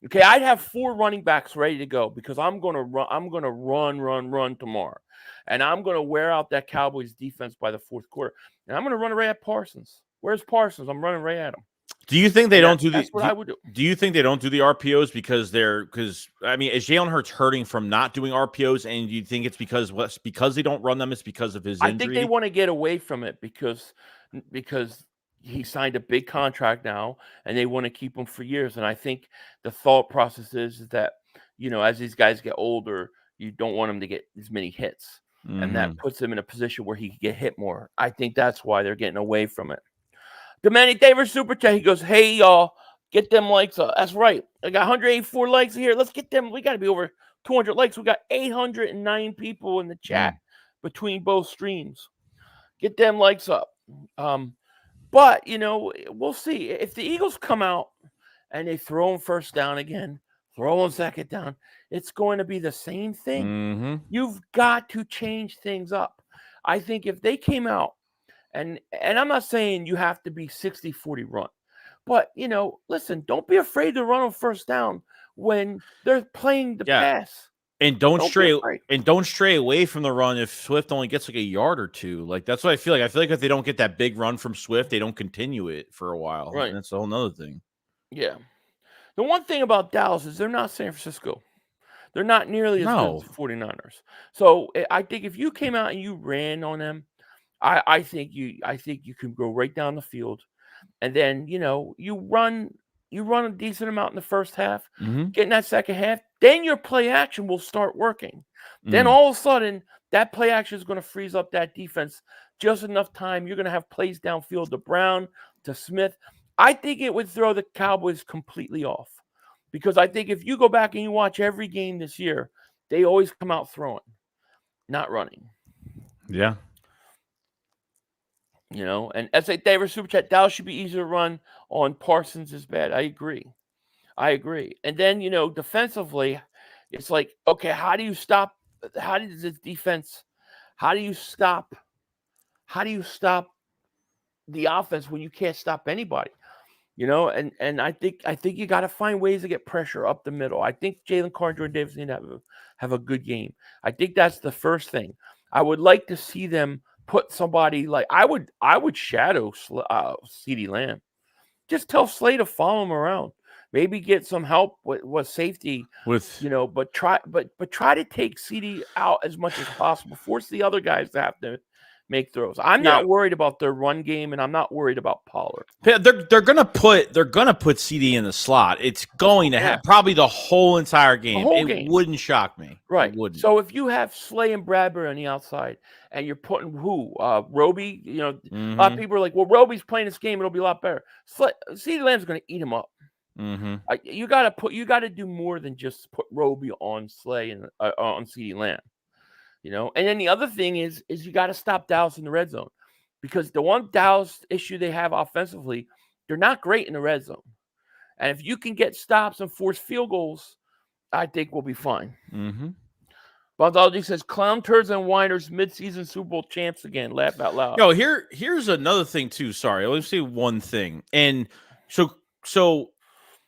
Okay, I'd have 4 running backs ready to go because I'm going to run. I'm going to run tomorrow, and I'm going to wear out that Cowboys defense by the 4th quarter. And I'm going to run right at Parsons. Where's Parsons? I'm running right at him. Do you think they don't do that's what I would do? Do you think they don't do the RPOs because is Jalen Hurts hurting from not doing RPOs, and do you think it's because they don't run them? It's because of his injury? I think they want to get away from it because he signed a big contract now, and they want to keep him for years. And I think the thought process is that, as these guys get older, you don't want them to get as many hits. and that puts him in a position where he can get hit more. I think that's why they're getting away from it. Dominic Davis Super Chat. He goes, hey, y'all, get them likes up. That's right. I got 184 likes here. Let's get them. We got to be over 200 likes. We got 809 people in the chat between both streams. Get them likes up. But, we'll see. If the Eagles come out and they throw him first down again, throw him second down, it's going to be the same thing. You've got to change things up. I think if they came out, and I'm not saying you have to be 60-40 run, but, listen, don't be afraid to run on first down when they're playing the pass. And don't stray away from the run if Swift only gets like a yard or two. Like, that's what I feel like. I feel like if they don't get that big run from Swift, they don't continue it for a while. Right. And that's a whole nother thing. Yeah. The one thing about Dallas is they're not San Francisco. They're not nearly as good as the 49ers. So I think if you came out and you ran on them, I think you can go right down the field, and then you run a decent amount in the first half, get in that second half, then your play action will start working. Then all of a sudden that play action is going to freeze up that defense just enough time. You're going to have plays downfield to Brown, to Smith. I think it would throw the Cowboys completely off, because I think if you go back and you watch every game this year, they always come out throwing, not running. Yeah. And S.A. Davis Super Chat, Dallas should be easier to run on. Parsons is bad. I agree. And then, defensively, it's like, okay, how do you stop the offense when you can't stop anybody? And I think you got to find ways to get pressure up the middle. I think Jalen Carter and Jordan Davis need to have a good game. I think that's the first thing. I would like to see them put somebody like I would shadow CeeDee Lamb. Just tell Slay to follow him around. Maybe get some help with safety. But try to take CeeDee out as much as possible. Force the other guys to have to make throws. I'm not worried about their run game, and I'm not worried about Pollard. They're gonna put CD in the slot. It's going to have probably the whole entire game. It wouldn't shock me. Right. It wouldn't. So if you have Slay and Bradbury on the outside, and you're putting Roby, a lot of people are like, well, Roby's playing this game, it'll be a lot better. CeeDee Lamb's going to eat him up. You got to do more than just put Roby on Slay and on CeeDee Lamb. And then the other thing is you got to stop Dallas in the red zone, because the one Dallas issue they have offensively, they're not great in the red zone. And if you can get stops and force field goals, I think we'll be fine. Bondology says, clown turds and whiners, midseason Super Bowl champs again. Laugh out loud. Here's another thing too. Sorry, let me say one thing. And so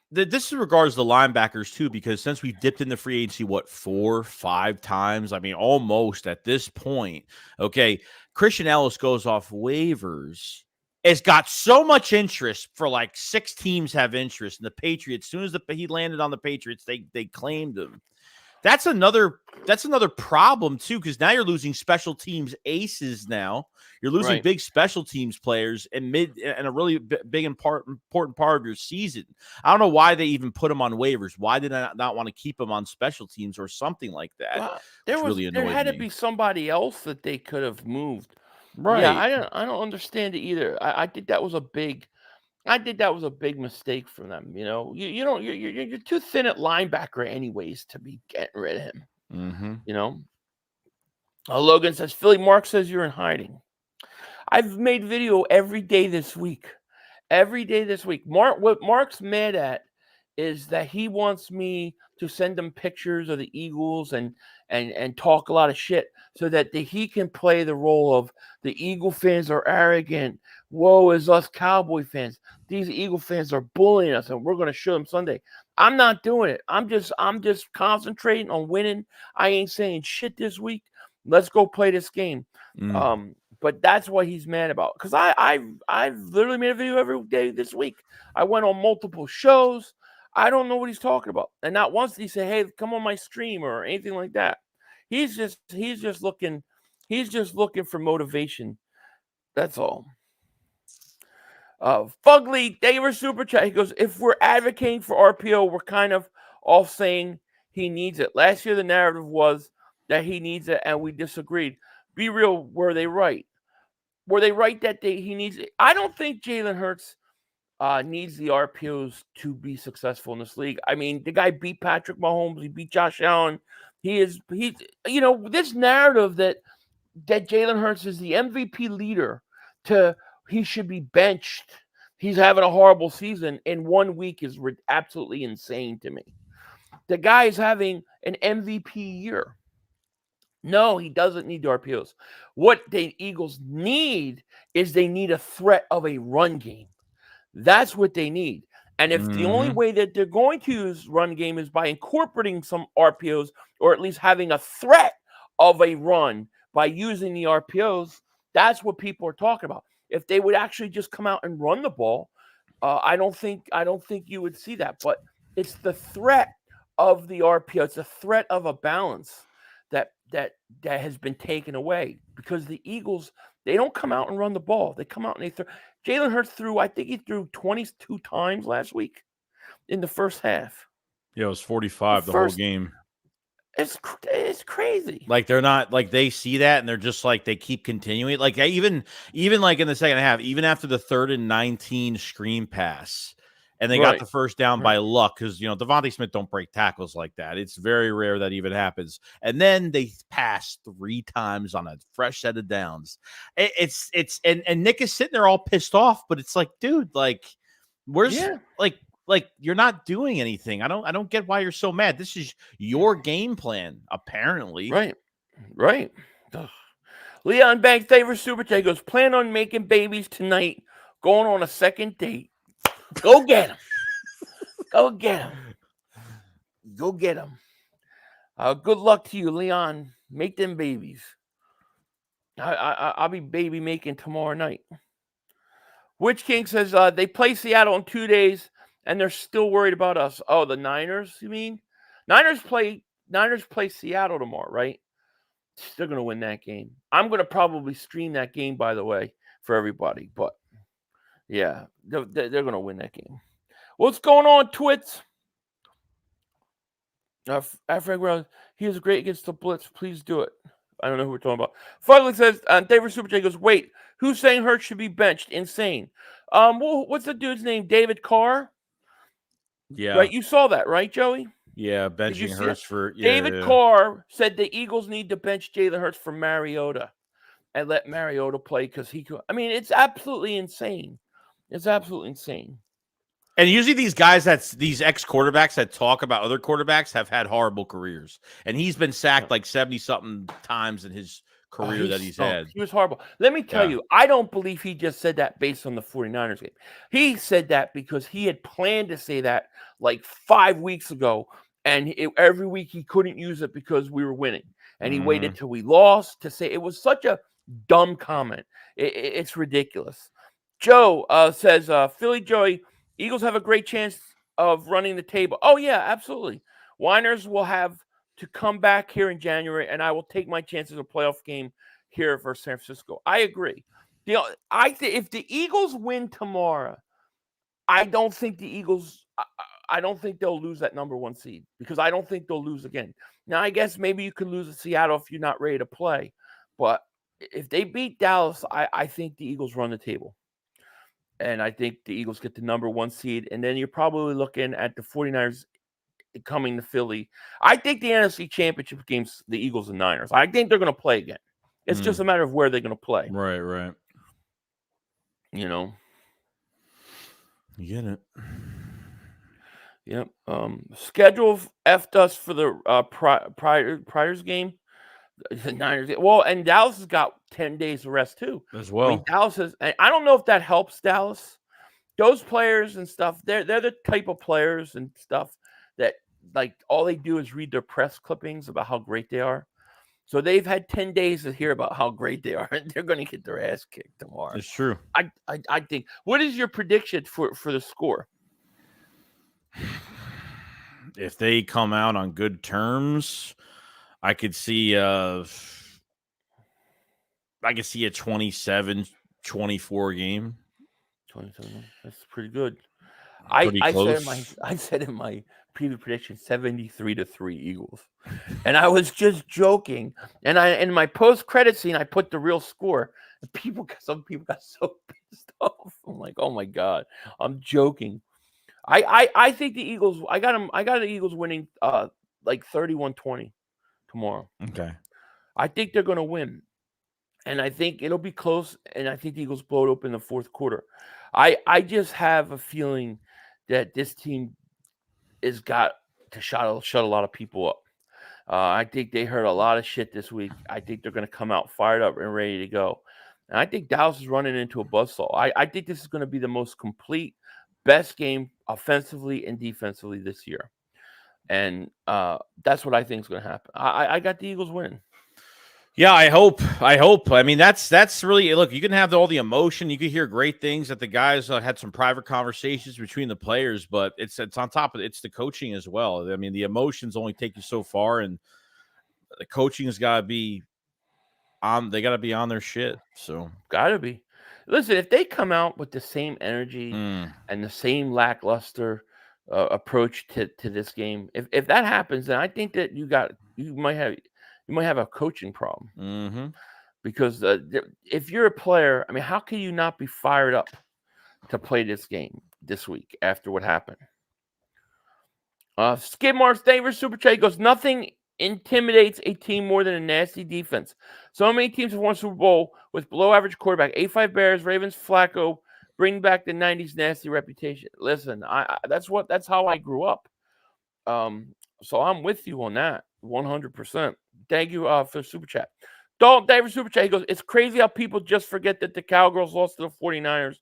this in regards to the linebackers too, because since we've dipped in the free agency, 4-5 times? I mean, almost at this point. Okay, Christian Ellis goes off waivers. It's got so much interest for like 6 teams have interest. And the Patriots, as soon as he landed on the Patriots, they claimed him. That's another problem too, because now you're losing special teams aces. Now you're losing big special teams players and a really big important part of your season. I don't know why they even put him on waivers. Why did I not want to keep him on special teams or something like that? Well, there had to be somebody else that they could have moved. Right? Yeah, I don't understand it either. I think that was a big. I think that was a big mistake from them. You're too thin at linebacker anyways to be getting rid of him. Logan says, Philly Mark says you're in hiding. I've made video every day this week. What Mark's mad at is that he wants me to send him pictures of the Eagles and talk a lot of shit so that he can play the role of the Eagle fans are arrogant. Woe is us Cowboy fans. These Eagle fans are bullying us, and we're going to show them Sunday. I'm not doing it. I'm just concentrating on winning. I ain't saying shit this week. Let's go play this game. But that's what he's mad about. Because I've literally made a video every day this week. I went on multiple shows. I don't know what he's talking about. And not once did he say, hey, come on my stream or anything like that. He's just looking for motivation. That's all. Fugly, David Super Chat. He goes, if we're advocating for RPO, we're kind of all saying he needs it. Last year, the narrative was that he needs it, and we disagreed. Be real, were they right? Were they right that he needs it? I don't think Jalen Hurts needs the RPOs to be successful in this league. I mean, the guy beat Patrick Mahomes. He beat Josh Allen. This narrative that Jalen Hurts is the MVP leader he should be benched. He's having a horrible season in 1 week is absolutely insane to me. The guy is having an MVP year. No, he doesn't need the RPOs. What the Eagles need is they need a threat of a run game. That's what they need. And if the only way that they're going to use run game is by incorporating some RPOs or at least having a threat of a run by using the RPOs, that's what people are talking about. If they would actually just come out and run the ball, I don't think you would see that. But it's the threat of the RPO. It's a threat of a balance that has been taken away because the Eagles, they don't come out and run the ball. They come out and they throw. Jalen Hurts I think he threw 22 times last week in the first half. Yeah, it was 45 the whole game. It's crazy. Like they're not like they see that and they're just like they keep continuing. Like even like in the second half, even after the 3rd and 19 screen pass, and they got the first down by luck because Devontae Smith don't break tackles like that. It's very rare that even happens. And then they pass 3 times on a fresh set of downs. And Nick is sitting there all pissed off, but it's like, dude, like, where's like you're not doing anything. I don't get why you're so mad. This is your game plan, apparently. Right. Ugh. Leon Banks, favorite super chat goes, plan on making babies tonight, going on a second date. Go get him. Go get him. Go get him. Good luck to you, Leon. Make them babies. I'll be baby making tomorrow night. Witch King says they play Seattle in 2 days, and they're still worried about us. Oh, the Niners, you mean? Niners play Seattle tomorrow, right? They're going to win that game. I'm going to probably stream that game, by the way, for everybody. But, yeah, they're going to win that game. What's going on, Twits? He was great against the Blitz. Please do it. I don't know who we're talking about. Fugly says, David Super J goes, wait, who's saying Hurts should be benched? Insane. Well, what's the dude's name? David Carr? Yeah. Right, you saw that, right, Joey? Yeah, benching Hurts for David Carr said the Eagles need to bench Jalen Hurts for Mariota and let Mariota play because he could. I mean, it's absolutely insane. It's absolutely insane. And usually these guys these ex-quarterbacks that talk about other quarterbacks have had horrible careers. And he's been sacked like 70-something times in his career that he's had. He was horrible. Let me tell you, I don't believe he just said that based on the 49ers game. He said that because he had planned to say that like 5 weeks ago, and every week he couldn't use it because we were winning. And he waited till we lost to say it. Was such a dumb comment. It's ridiculous. Joe says, Philly Joey, Eagles have a great chance of running the table. Oh, yeah, absolutely. Winers will have to come back here in January, and I will take my chances of a playoff game here for San Francisco. I agree. If the Eagles win tomorrow, I don't think the Eagles I don't think they'll lose that number 1 seed because I don't think they'll lose again. Now, I guess maybe you could lose at Seattle if you're not ready to play. But if they beat Dallas, I think the Eagles run the table. And I think the Eagles get the number 1 seed. And then you're probably looking at the 49ers coming to Philly. I think the NFC Championship games, the Eagles and Niners, I think they're going to play again. It's just a matter of where they're going to play. Right. You get it. Yep. Schedule effed us for the Priors game. The Niners. Well, and Dallas has got 10 days of rest too. As well. I mean, Dallas has. I don't know if that helps Dallas. Those players and stuff, they're the type of players and stuff that like all they do is read their press clippings about how great they are. So they've had 10 days to hear about how great they are, and they're going to get their ass kicked tomorrow. It's true. I think. What is your prediction for the score? If they come out on good terms, I could see a 27-24 game. 27. That's pretty good. Pretty close. I said in my preview prediction 73-3 Eagles. And I was just joking. And in my post-credit scene, I put the real score. And some people got so pissed off. I'm like, oh my God, I'm joking. I think the Eagles, I got the Eagles winning like 31-20 tomorrow. Okay. I think they're going to win. And I think it'll be close, and I think the Eagles blow it open in the fourth quarter. I just have a feeling that this team has got to shut a lot of people up. I think they heard a lot of shit this week. I think they're going to come out fired up and ready to go. And I think Dallas is running into a buzzsaw. I think this is going to be the most complete, best game offensively and defensively this year. And that's what I think is going to happen. I got the Eagles winning. Yeah, I hope. I mean, that's really, look, you can have all the emotion. You can hear great things that the guys had some private conversations between the players, but it's on top of it. It's the coaching as well. I mean, the emotions only take you so far, and the coaching has got to be on. They got to be on their shit. So got to be. Listen, if they come out with the same energy and the same lackluster approach to this game, if that happens, then I think that you might have a coaching problem. Because if you're a player, I mean, how can you not be fired up to play this game this week after what happened? Skid Marks, Davis Super Chat goes, nothing intimidates a team more than a nasty defense. So many teams have won Super Bowl with below average quarterback. 8-5 Bears, Ravens, Flacco, bring back the 90s nasty reputation. Listen, that's how I grew up. So I'm with you on that 100%. Thank you for Super Chat. Dalton Davis Super Chat, he goes, it's crazy how people just forget that the Cowgirls lost to the 49ers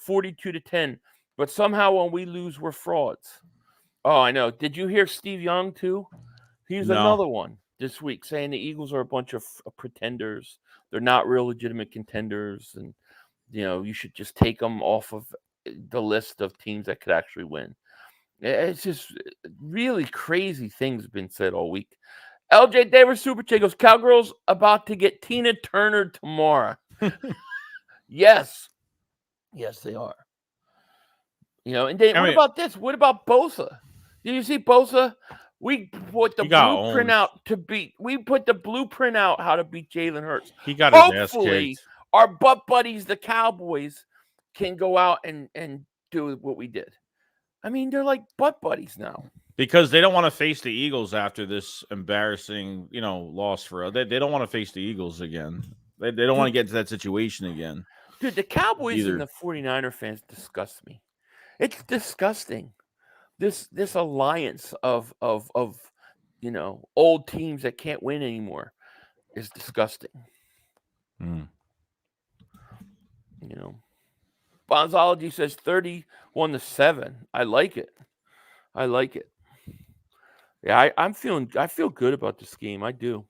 42-10, but somehow when we lose, we're frauds. Oh, I know. Did you hear Steve Young too? He's another one this week saying the Eagles are a bunch of pretenders. They're not real legitimate contenders, and you should just take them off of the list of teams that could actually win. It's just really crazy things been said all week. LJ Davis Super Chat goes, Cowgirls about to get Tina Turner tomorrow. Yes, they are. And then what about this? What about Bosa? Did you see Bosa? We put the blueprint out to beat. We put the blueprint out how to beat Jalen Hurts. He got his ass Hopefully, kicked. our butt buddies, the Cowboys, can go out and do what we did. I mean, they're like butt buddies now. Because they don't want to face the Eagles after this embarrassing, loss for us. They don't want to face the Eagles again. They don't want to get into that situation again. Dude, the Cowboys and the 49er fans disgust me. It's disgusting. This alliance of old teams that can't win anymore is disgusting. Bonzology says 31-7. I like it. Yeah, I feel good about this game. I do.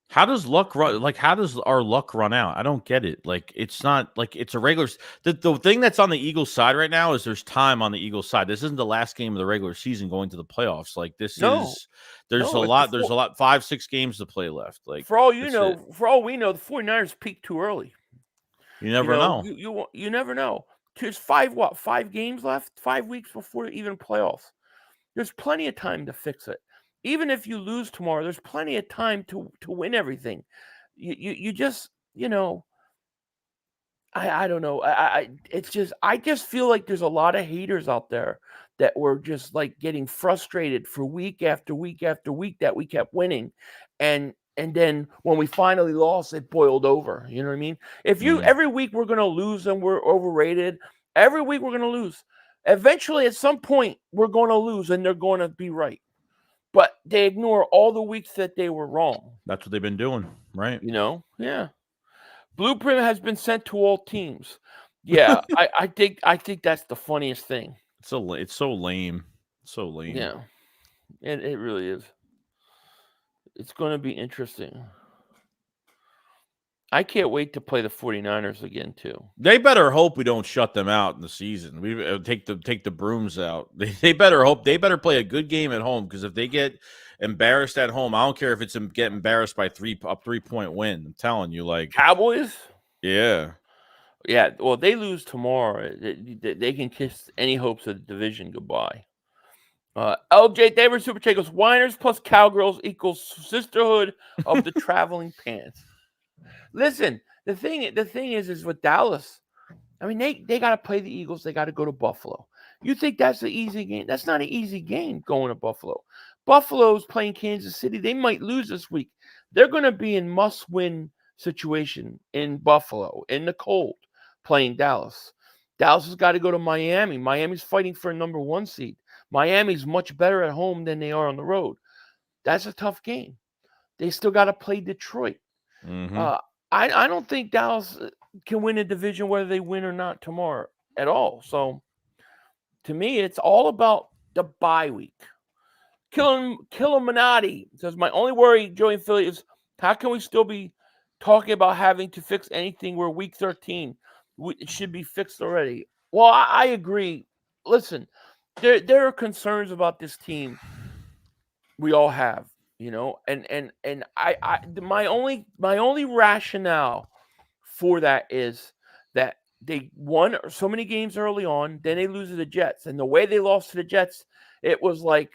How does luck run? Like, how does our luck run out? I don't get it. Like, it's not like it's a regular. The thing that's on the Eagles side right now is there's time on the Eagles side. This isn't the last game of the regular season going to the playoffs. Like, there's a lot. There's a lot. 5-6 games to play left. Like, for all we know, the 49ers peaked too early. You never know. You never know. There's 5 games left? 5 weeks before even playoffs. There's plenty of time to fix it. Even if you lose tomorrow, there's plenty of time to win everything. You just, I don't know. I just feel like there's a lot of haters out there that were just like getting frustrated for week after week after week that we kept winning. And then when we finally lost, it boiled over. You know what I mean? If every week we're going to lose and we're overrated, every week we're going to lose. Eventually, at some point, we're going to lose and they're going to be right. But they ignore all the weeks that they were wrong. That's what they've been doing, right? Yeah. Blueprint has been sent to all teams. Yeah, I think that's the funniest thing. It's so lame. So lame. Yeah, it really is. It's going to be interesting. I can't wait to play the 49ers again, too. They better hope we don't shut them out in the season. We take the brooms out. They better hope. They better play a good game at home, because if they get embarrassed at home, I don't care if it's get embarrassed by a 3-point win. I'm telling you, like Cowboys? Yeah. Yeah, well, they lose tomorrow. They can kiss any hopes of the division goodbye. LJ Davis Super Chat goes, Whiners plus Cowgirls equals sisterhood of the traveling pants. Listen, the thing is with Dallas, I mean, they got to play the Eagles. They got to go to Buffalo. You think that's an easy game? That's not an easy game going to Buffalo. Buffalo's playing Kansas City. They might lose this week. They're going to be in must-win situation in Buffalo, in the cold, playing Dallas. Dallas has got to go to Miami. Miami's fighting for a number 1 seed. Miami's much better at home than they are on the road. That's a tough game. They still got to play Detroit. Mm-hmm. I don't think Dallas can win a division whether they win or not tomorrow at all. So, to me, it's all about the bye week. Killuminati says, my only worry, Joey and Philly, is how can we still be talking about having to fix anything where week 13 it should be fixed already? Well, I agree. Listen, there are concerns about this team. We all have, and my only rationale for that is that they won so many games early on, then they lose to the Jets, and the way they lost to the Jets, it was like,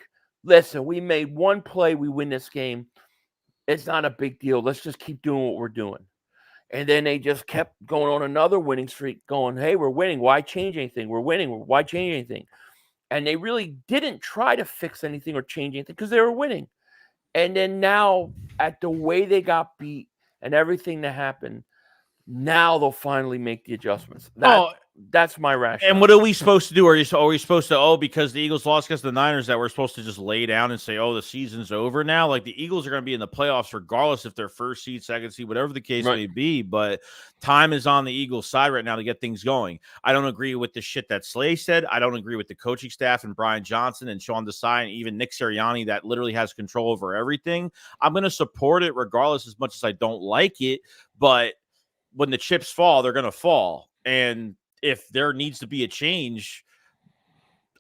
listen, we made one play, we win this game. It's not a big deal. Let's just keep doing what we're doing. And then they just kept going on another winning streak, going, hey, we're winning. Why change anything? We're winning. Why change anything? And they really didn't try to fix anything or change anything because they were winning. And then now, at the way they got beat and everything that happened, now they'll finally make the adjustments. That's my rationale. And what are we supposed to do? Are we supposed to, because the Eagles lost against the Niners, that we're supposed to just lay down and say, the season's over now? Like, the Eagles are going to be in the playoffs regardless if they're first seed, second seed, whatever the case may be. But time is on the Eagles' side right now to get things going. I don't agree with the shit that Slay said. I don't agree with the coaching staff and Brian Johnson and Sean Desai and even Nick Sirianni that literally has control over everything. I'm going to support it regardless, as much as I don't like it. But when the chips fall, they're going to fall. And if there needs to be a change,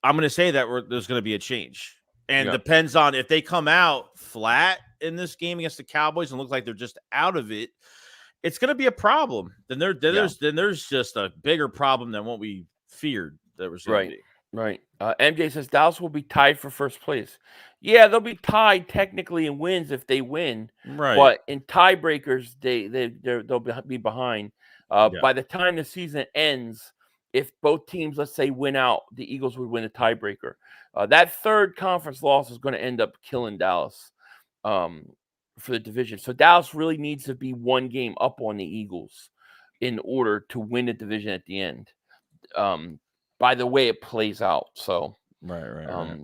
I'm going to say that there's going to be a change. And depends on if they come out flat in this game against the Cowboys and look like they're just out of it, it's going to be a problem. Then there's just a bigger problem than what we feared there was going to be. Right. MJ says Dallas will be tied for first place. Yeah, they'll be tied technically in wins if they win. Right. But in tiebreakers, they'll be behind. By the time the season ends, if both teams, let's say, win out, the Eagles would win a tiebreaker. That third conference loss is going to end up killing Dallas for the division. So Dallas really needs to be one game up on the Eagles in order to win the division at the end. By the way it plays out. So, right.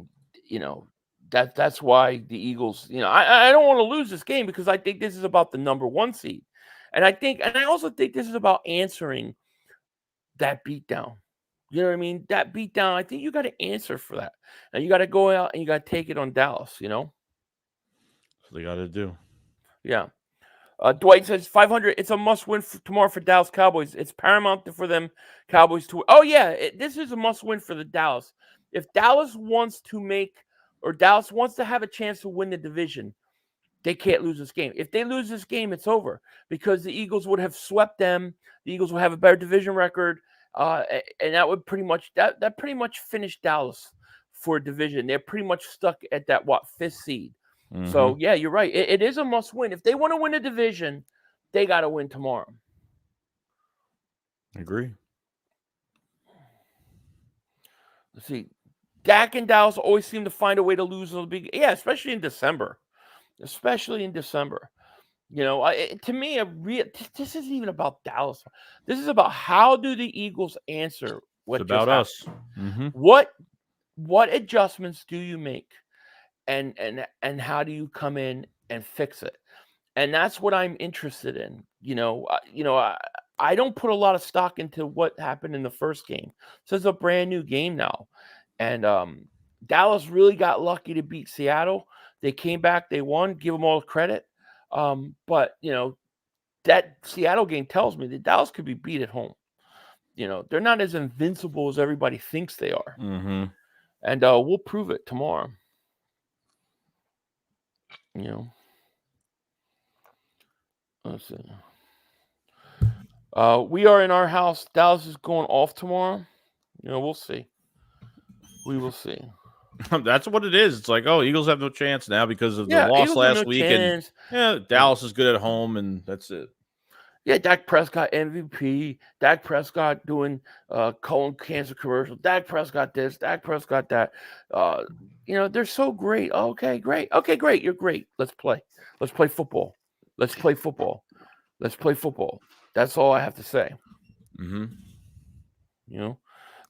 That's why the Eagles, I don't want to lose this game because I think this is about the number 1 seed. And I also think this is about answering that beatdown. You know what I mean? That beatdown, I think you got to answer for that. And you got to go out and you got to take it on Dallas, So they got to do. Yeah. Dwight says 500. It's a must-win tomorrow for Dallas Cowboys. It's paramount for them Cowboys to. Oh yeah, this is a must-win for the Dallas. If Dallas wants to have a chance to win the division, they can't lose this game. If they lose this game, it's over because the Eagles would have swept them. The Eagles will have a better division record, and that would pretty much finish Dallas for a division. They're pretty much stuck at that 5th seed. Mm-hmm. So yeah, you're right. It is a must win. If they want to win a division, they got to win tomorrow. I agree. Let's see. Dak and Dallas always seem to find a way to lose a big. Yeah, especially in December. To me, this isn't even about Dallas. This is about how do the Eagles answer what it's about us. Mm-hmm. What adjustments do you make, and how do you come in and fix it? And that's what I'm interested in. I don't put a lot of stock into what happened in the first game. So it's a brand new game now, and Dallas really got lucky to beat Seattle. They came back, they won. Give them all the credit. But that Seattle game tells me that Dallas could be beat at home. They're not as invincible as everybody thinks they are. Mm-hmm. And we'll prove it tomorrow. Let's see. We are in our house. Dallas is going off tomorrow. We'll see. We will see. That's what it is. It's like, oh, Eagles have no chance now because of the loss Eagles have last no week, chance. and Dallas is good at home, and that's it. Yeah, Dak Prescott MVP. Dak Prescott doing colon cancer commercial. Dak Prescott this. Dak Prescott that. They're so great. Okay, great. Okay, great. You're great. Let's play. Let's play football. Let's play football. Let's play football. That's all I have to say. Mm-hmm.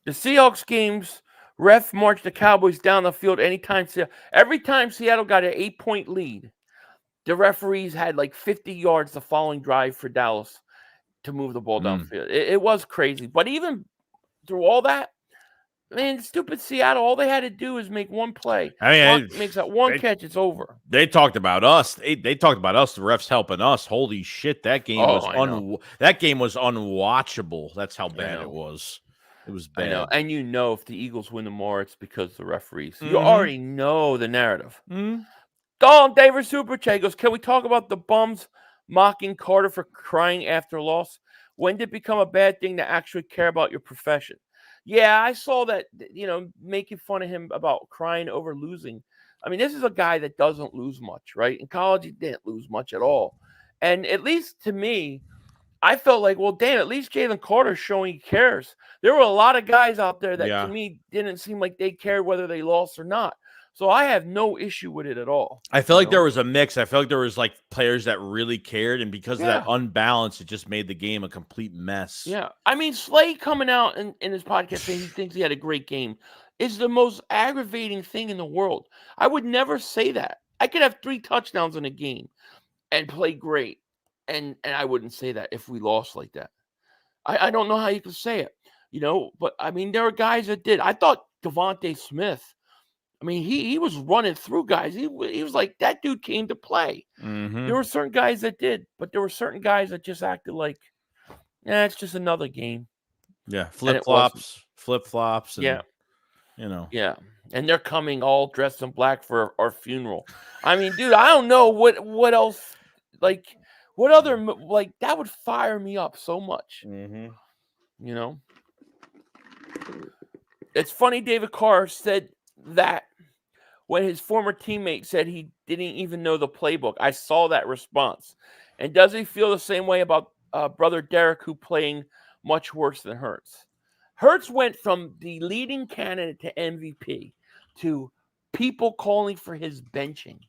The Seahawks games, ref marched the Cowboys down the field every time Seattle got an 8-point lead. The referees had like 50 yards the following drive for Dallas to move the ball downfield. It was crazy. But even through all that, man, stupid Seattle, all they had to do is make one play. I mean, makes that one catch, it's over. They talked about us. They talked about us, the refs helping us. Holy shit, that game was unwatchable. That's how bad it was. It was bad. I know. And if the Eagles win tomorrow, it's because of the referees. You already know the narrative. Don David Super Chat goes, can we talk about the bums mocking Carter for crying after a loss? When did it become a bad thing to actually care about your profession? Yeah, I saw that, making fun of him about crying over losing. I mean, this is a guy that doesn't lose much, right? In college, he didn't lose much at all. And at least to me, I felt like, well, damn, at least Jalen Carter's showing he cares. There were a lot of guys out there that to me didn't seem like they cared whether they lost or not. So I have no issue with it at all. I feel like there was a mix. I feel like there was like players that really cared, and because of that unbalance, it just made the game a complete mess. Yeah. I mean, Slay coming out in his podcast saying he thinks he had a great game is the most aggravating thing in the world. I would never say that. I could have 3 touchdowns in a game and play great, and I wouldn't say that if we lost like that. I don't know how you could say it, but I mean, there are guys that did. I thought Devontae Smith, I mean, he was running through guys. He was like, that dude came to play. Mm-hmm. There were certain guys that did, but there were certain guys that just acted like, it's just another game. Yeah, flip-flops. Yeah. And, Yeah, and they're coming all dressed in black for our funeral. I mean, dude, I don't know what else, like, what other, like, that would fire me up so much. Mm-hmm. It's funny David Carr said that when his former teammate said he didn't even know the playbook. I saw that response. And does he feel the same way about brother Derek, who playing much worse than Hurts? Hurts went from the leading candidate to MVP to people calling for his benching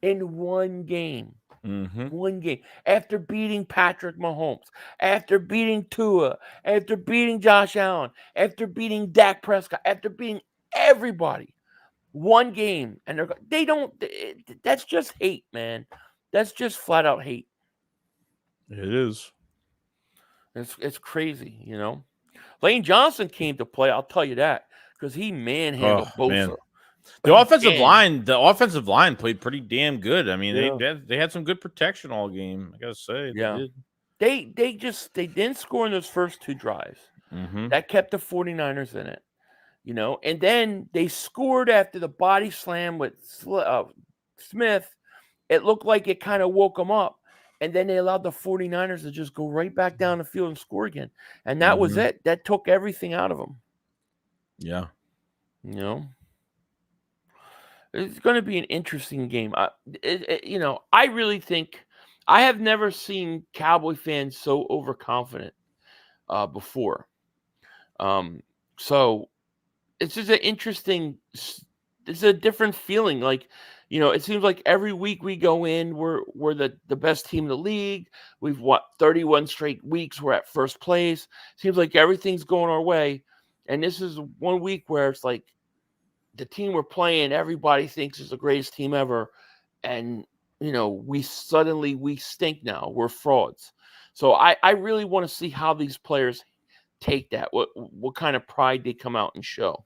in one game. Mm-hmm. One game. After beating Patrick Mahomes, after beating Tua, after beating Josh Allen, after beating Dak Prescott, after beating everybody. One game. And that's just hate, man. That's just flat out hate. It is. It's crazy, Lane Johnson came to play, I'll tell you that, because he manhandled Bosa. The offensive line played pretty damn good. I mean, they had some good protection all game, I gotta say. Yeah. They didn't score in those first 2 drives. Mm-hmm. That kept the 49ers in it. And then they scored after the body slam with Smith. It looked like it kind of woke them up. And then they allowed the 49ers to just go right back down the field and score again. And that was it. That took everything out of them. Yeah. It's going to be an interesting game. I really think I have never seen Cowboy fans so overconfident before. So it's just an interesting, it's a different feeling. Like, it seems like every week we go in, we're the best team in the league. We've won 31 straight weeks. We're at first place. Seems like everything's going our way. And this is one week where it's like the team we're playing, everybody thinks is the greatest team ever. And, we stink now. We're frauds. So I really want to see how these players take that, what kind of pride they come out and show.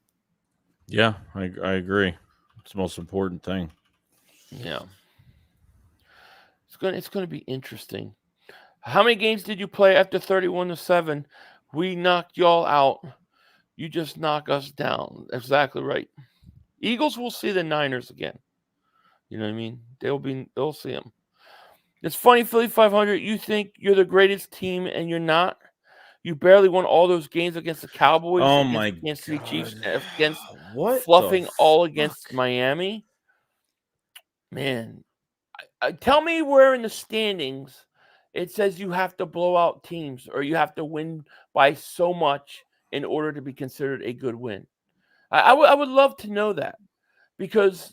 Yeah, I agree. It's the most important thing. Yeah. It's going to be interesting. How many games did you play after 31-7? We knocked y'all out. You just knock us down. Exactly right. Eagles will see the Niners again. You know what I mean? They'll see them. It's funny, Philly 500. You think you're the greatest team, and you're not. You barely won all those games against the Cowboys, Oh against my the Kansas City Chiefs, God. against What the fluffing all against fuck? Miami. Man, tell me where in the standings it says you have to blow out teams or you have to win by so much in order to be considered a good win. I would love to know that because,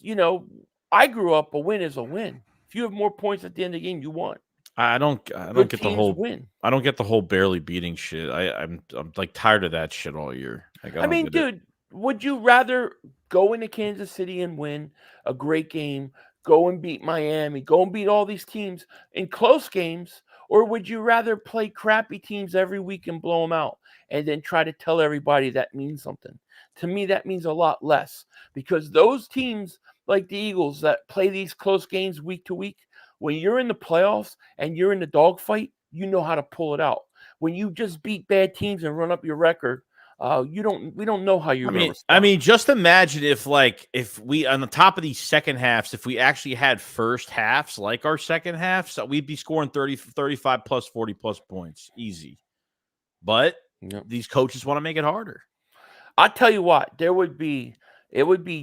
I grew up a win is a win. If you have more points at the end of the game, you won. I don't Good get the teams whole win. I don't get the whole barely beating shit. I'm like tired of that shit all year. Like I I don't mean, get it. dude, would you rather go into Kansas City and win a great game, go and beat Miami, go and beat all these teams in close games, or would you rather play crappy teams every week and blow them out and then try to tell everybody that means something? To me, that means a lot less because those teams like the Eagles that play these close games week to week, when you're in the playoffs and you're in the dogfight, you know how to pull it out. When you just beat bad teams and run up your record, we don't know how you're going to I respond. mean, just imagine if we on the top of these second halves, if we actually had first halves like our second halves, so we'd be scoring 30, 35 plus 40 plus points easy. But these coaches want to make it harder. I'll tell you what, it would be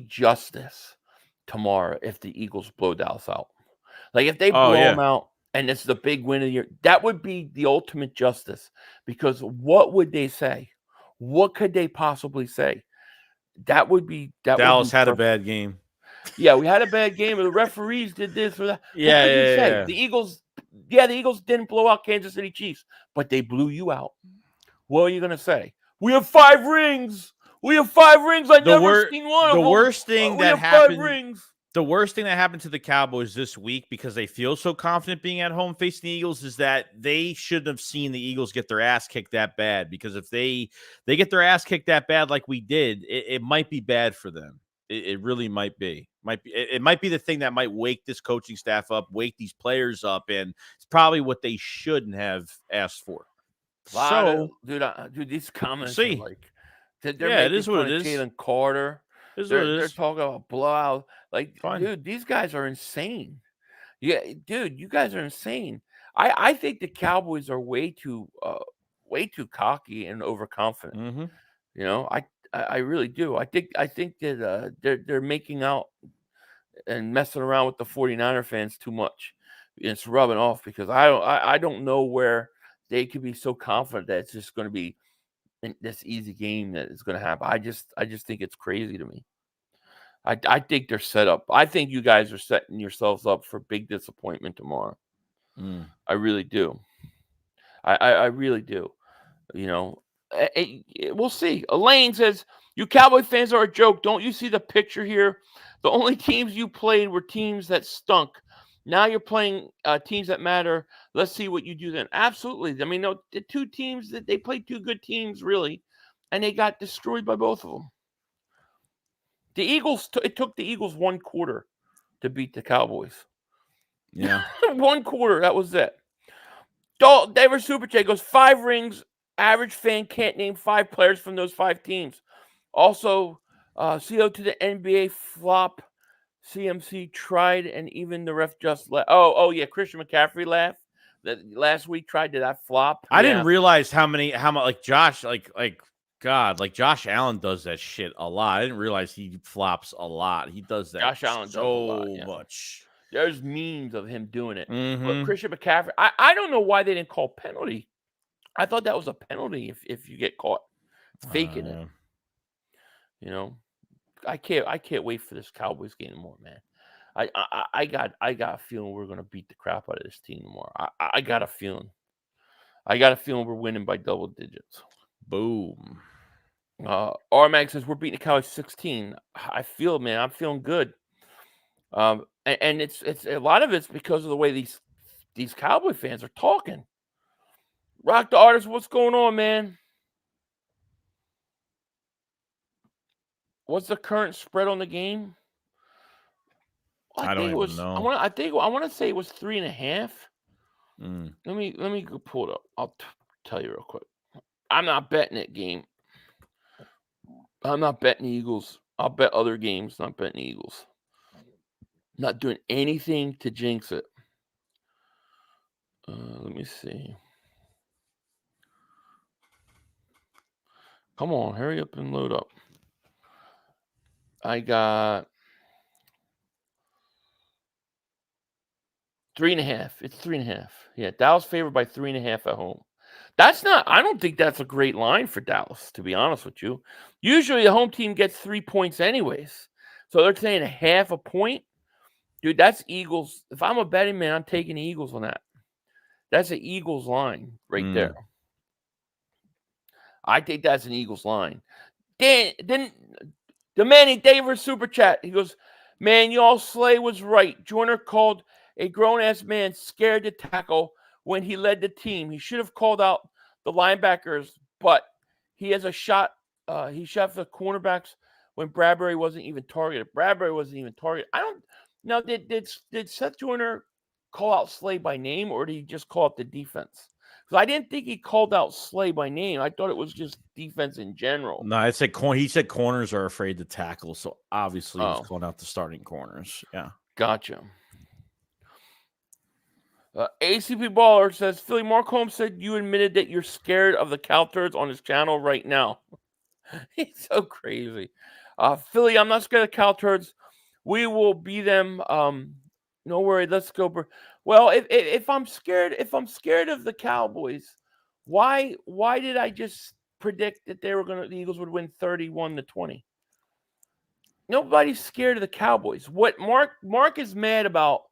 justice tomorrow if the Eagles blow Dallas out. Like if they blow them out and it's the big win of the year, that would be the ultimate justice. Because what would they say? What could they possibly say? Dallas had a bad game. Yeah, we had a bad game. Or the referees did this or that. Yeah, what could you say? yeah. The Eagles didn't blow out Kansas City Chiefs, but they blew you out. What are you gonna say? We have 5 rings. We have 5 rings. I never seen one of them. The worst thing we that have happened. 5 rings. The worst thing that happened to the Cowboys this week because they feel so confident being at home facing the Eagles is that they shouldn't have seen the Eagles get their ass kicked that bad because if they get their ass kicked that bad like we did, it might be bad for them. It really might be. It might be the thing that might wake this coaching staff up, wake these players up, and it's probably what they shouldn't have asked for. Dude, these comments are like they're making fun of Jalen Carter. They're talking about blowout. Like, dude, these guys are insane. Yeah, dude, you guys are insane. I think the Cowboys are way too cocky and overconfident. Mm-hmm. I really do. I think that they're making out and messing around with the 49er fans too much. It's rubbing off because I don't know where they could be so confident that it's just going to be this easy game that is going to happen. I just think it's crazy to me. I think they're set up. I think you guys are setting yourselves up for big disappointment tomorrow. I really do. I really do. We'll see. Elaine says, you Cowboy fans are a joke. Don't you see the picture here? The only teams you played were teams that stunk. Now you're playing teams that matter. Let's see what you do then. Absolutely. I mean, no, the 2 teams that they played 2 good teams, really, and they got destroyed by both of them. The Eagles, it took the Eagles 1 quarter to beat the Cowboys. Yeah. 1 quarter. That was it. David Super Chat goes, 5 rings. Average fan can't name 5 players from those 5 teams. Also, CO to the NBA flop. CMC tried, and even the ref just left. Oh yeah, Christian McCaffrey laughed. That last week tried to that flop. I didn't realize how much like Josh, like Josh Allen does that shit a lot. I didn't realize he flops a lot. He does that. Josh Allen so does a lot, much. There's memes of him doing it. Mm-hmm. But Christian McCaffrey, I don't know why they didn't call penalty. I thought that was a penalty if you get caught faking it. I can't wait for this Cowboys game tomorrow, man. I got a feeling we're gonna beat the crap out of this team tomorrow. I got a feeling. We're winning by double digits. Boom. R-Mag says we're beating the Cowboys 16. I'm feeling good. And it's a lot of it's because of the way these Cowboy fans are talking. Rock the Artist, what's going on, man? What's the current spread on the game? I don't even know. I want to say it was 3.5. Let me go pull it up. I'll tell you real quick. I'm not betting it game. I'm not betting the Eagles. I'll bet other games, not betting the Eagles. Not doing anything to jinx it. Let me see. Come on, hurry up and load up. I got 3.5. It's 3.5. Yeah, Dallas favored by 3.5 at home. That's not. I don't think that's a great line for Dallas, to be honest with you. Usually, the home team gets 3 points anyways, so they're saying 0.5 point. Dude, that's Eagles. If I'm a betting man, I'm taking the Eagles on that. That's an Eagles line right there. I think that's an Eagles line. Then the Manny Davis super chat. He goes, man, y'all Slay was right. Joyner called a grown-ass man scared to tackle when he led the team. He should have called out the linebackers, but he has a shot. He shot for the cornerbacks when Bradbury wasn't even targeted. I don't now. Did Seth Joyner call out Slay by name, or did he just call out the defense? Because I didn't think he called out Slay by name. I thought it was just defense in general. No, I said he said corners are afraid to tackle, so obviously he's calling out the starting corners. Yeah, gotcha. ACP Baller says, Philly, Mark Holmes said you admitted that you're scared of the cow turds on his channel right now. He's so crazy. Philly, I'm not scared of cow turds. We will be them. No worry. Let's go. Well, if I'm scared of the Cowboys, why did I just predict that the Eagles would win 31-20? Nobody's scared of the Cowboys. What Mark is mad about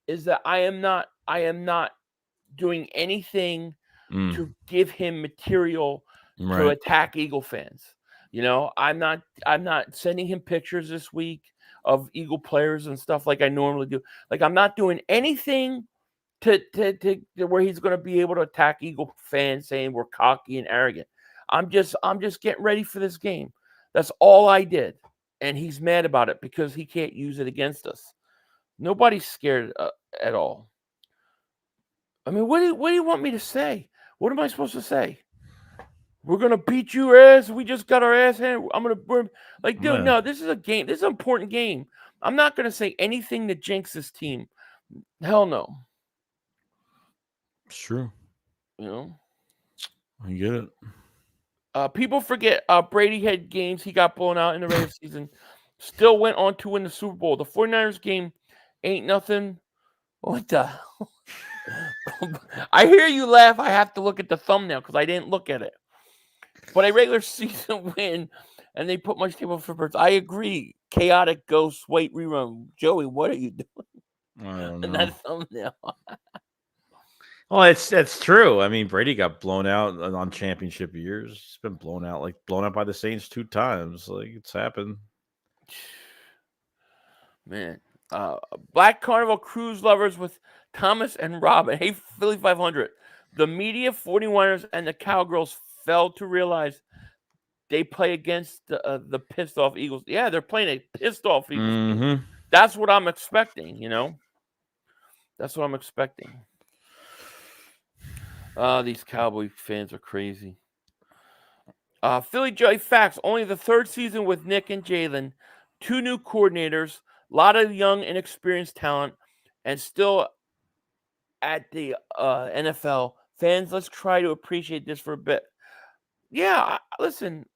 is that I am not doing anything to give him material to attack Eagle fans. You know, I'm not sending him pictures this week of Eagle players and stuff like I normally do. Like, I'm not doing anything to where he's going to be able to attack Eagle fans saying we're cocky and arrogant. I'm just getting ready for this game. That's all I did. And he's mad about it because he can't use it against us. Nobody's scared at all. I mean, what do you want me to say? What am I supposed to say? We're going to beat your ass. We just got our ass handed. I'm going to like, dude, no, this is a game. This is an important game. I'm not going to say anything to jinx this team. Hell no. It's true. You know? I get it. People forget Brady had games. He got blown out in the regular season. Still went on to win the Super Bowl. The 49ers game ain't nothing. What the hell? I hear you laugh. I have to look at the thumbnail because I didn't look at it. But a regular season win, and they put much table for birds. I agree. Chaotic ghost, wait, rerun. Joey, what are you doing? I don't know. In that thumbnail. Well, it's true. I mean, Brady got blown out on championship years. He's been blown out by the Saints 2 times. Like, it's happened. Man. Black Carnival Cruise Lovers with Thomas and Robin. Hey, Philly 500. The media, 49ers, and the Cowgirls failed to realize they play against the pissed off Eagles. Yeah, they're playing a pissed off Eagles. Mm-hmm. That's what I'm expecting, you know? That's what I'm expecting. These Cowboy fans are crazy. Philly Joy Facts. Only the third season with Nick and Jalen. 2 new coordinators. A lot of young, inexperienced talent. And still at the NFL. Fans, let's try to appreciate this for a bit. Yeah, listen.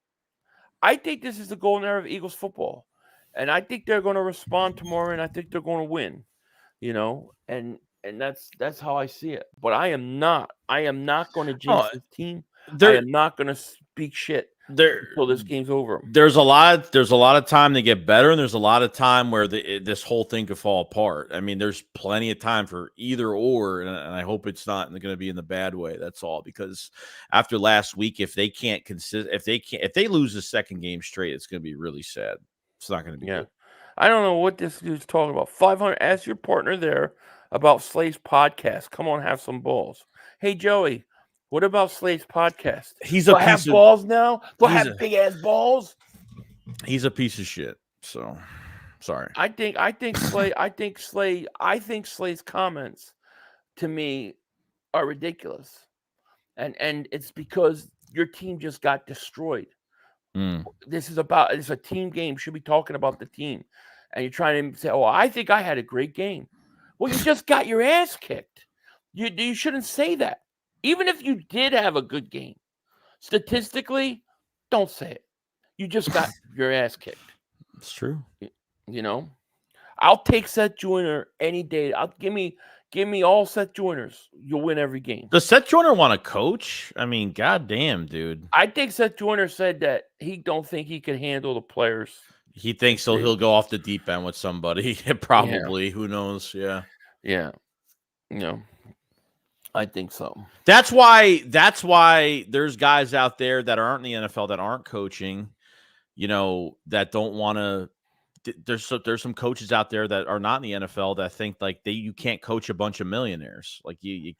I think this is the golden era of Eagles football. And I think they're going to respond tomorrow, and I think they're going to win. You know, and that's how I see it. But I am not going to jinx this team. I am not going to speak shit until this game's over. There's a lot of time to get better, and there's a lot of time where this whole thing could fall apart. I mean, there's plenty of time for either or, and I hope it's not going to be in the bad way. That's all. Because after last week, if they lose the second game straight, it's going to be really sad. It's not going to be good. I don't know what this dude's talking about. 500. Ask your partner there about Slay's podcast. Come on, have some balls. Hey, Joey, what about Slay's podcast? Do I have balls now? Do I have big ass balls? He's a piece of shit. So sorry. I think Slay's comments to me are ridiculous. And it's because your team just got destroyed. It's a team game. Should be talking about the team. And you're trying to say, oh, I think I had a great game. Well, you just got your ass kicked. You shouldn't say that. Even if you did have a good game, statistically, don't say it. You just got your ass kicked. It's true. You know, I'll take Seth Joyner any day. Give me all Seth Joyners. You'll win every game. Does Seth Joyner want to coach? I mean, goddamn, dude. I think Seth Joyner said that he don't think he can handle the players. He thinks he'll go off the deep end with somebody. Probably. Yeah. Who knows? Yeah. Yeah. No. I think so. That's why there's guys out there that aren't in the NFL that aren't coaching, that don't want to. There's some coaches out there that are not in the NFL that think like you can't coach a bunch of millionaires. Like you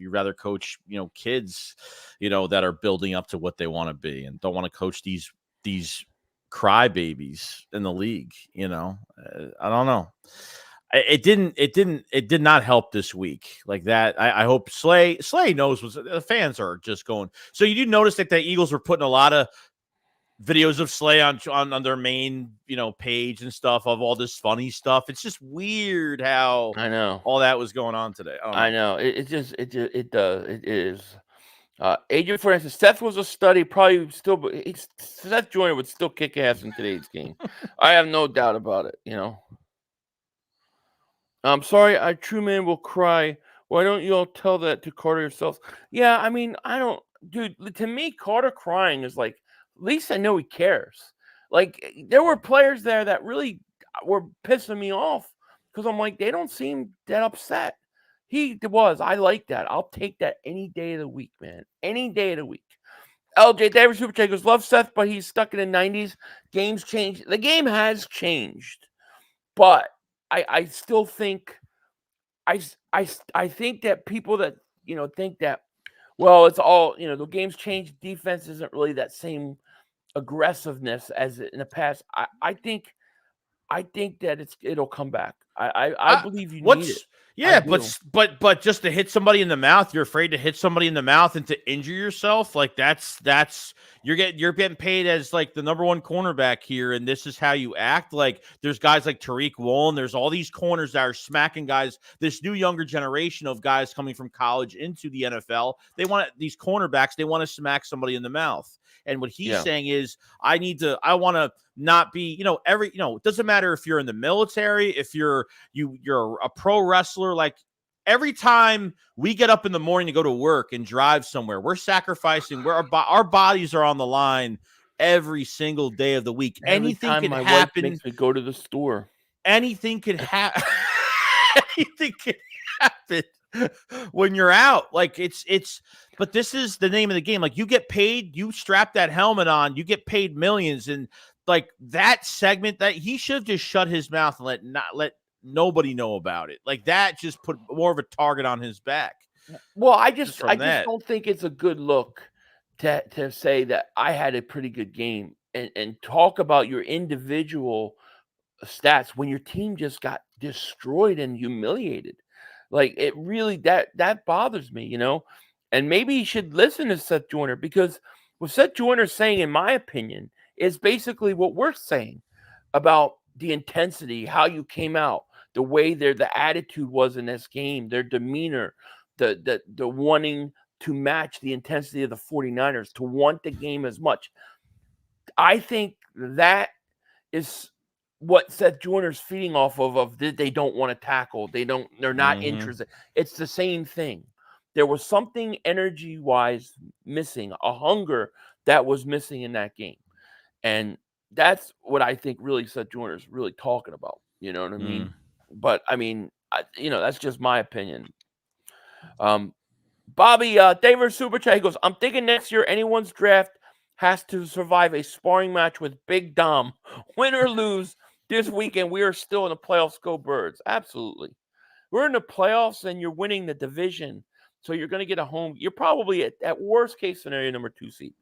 rather coach, kids, that are building up to what they want to be and don't want to coach these crybabies in the league. I don't know. It did not help this week like that. I hope Slay knows what the fans are just going. So you do notice that the Eagles were putting a lot of videos of Slay on their main, page and stuff of all this funny stuff. It's just weird how I know all that was going on today. I know. It is. Agent for instance, Seth was a study, probably still, but Seth Joyner would still kick ass in today's game. I have no doubt about it. I'm sorry, true man will cry. Why don't you all tell that to Carter yourselves? Yeah, I mean, I don't, dude. To me, Carter crying is like, at least I know he cares. Like, there were players there that really were pissing me off because I'm like, they don't seem that upset. He was. I like that. I'll take that any day of the week, man. Any day of the week. LJ Davis Super Chat goes, love Seth, but he's stuck in the 90s. Games changed. The game has changed. But I still think I think that people that, think that, well, it's all, the game's changed. Defense isn't really that same aggressiveness as in the past. I think that it'll come back. I believe you need it. Yeah, but just to hit somebody in the mouth, you're afraid to hit somebody in the mouth and to injure yourself. Like that's you're getting paid as like the number one cornerback here, and this is how you act. Like there's guys like Tariq Woolen, there's all these corners that are smacking guys. This new younger generation of guys coming from college into the NFL, these cornerbacks, they want to smack somebody in the mouth. And what he's saying is, I want to not be, it doesn't matter if you're in the military, if you're a pro wrestler, like every time we get up in the morning to go to work and drive somewhere, we're sacrificing where our bodies are on the line every single day of the week. Anything can happen. Wife makes me go to the store. Anything can happen. Anything can happen when you're out. Like but this is the name of the game. Like you get paid, you strap that helmet on, you get paid millions. And like that segment, that he should have just shut his mouth and let nobody know about it. Like that just put more of a target on his back. Well, I just don't think it's a good look to say that I had a pretty good game and talk about your individual stats when your team just got destroyed and humiliated. Like it really that bothers me, And maybe he should listen to Seth Joyner, because what Seth Joyner's saying, in my opinion, is basically what we're saying about the intensity, how you came out, the way the attitude was in this game, their demeanor, the wanting to match the intensity of the 49ers, to want the game as much. I think that is what Seth Joyner's feeding off of they don't want to tackle. They're not interested. It's the same thing. There was something energy-wise missing, a hunger that was missing in that game. And that's what I think really Seth Joyner's really talking about. You know what I mean? But, I mean, that's just my opinion. Bobby, David Super Chat, he goes, I'm thinking next year anyone's draft has to survive a sparring match with Big Dom. Win or lose this weekend, we are still in the playoffs. Go Birds. Absolutely. We're in the playoffs and you're winning the division. So you're going to get a home. You're probably at worst case scenario number 2 seed.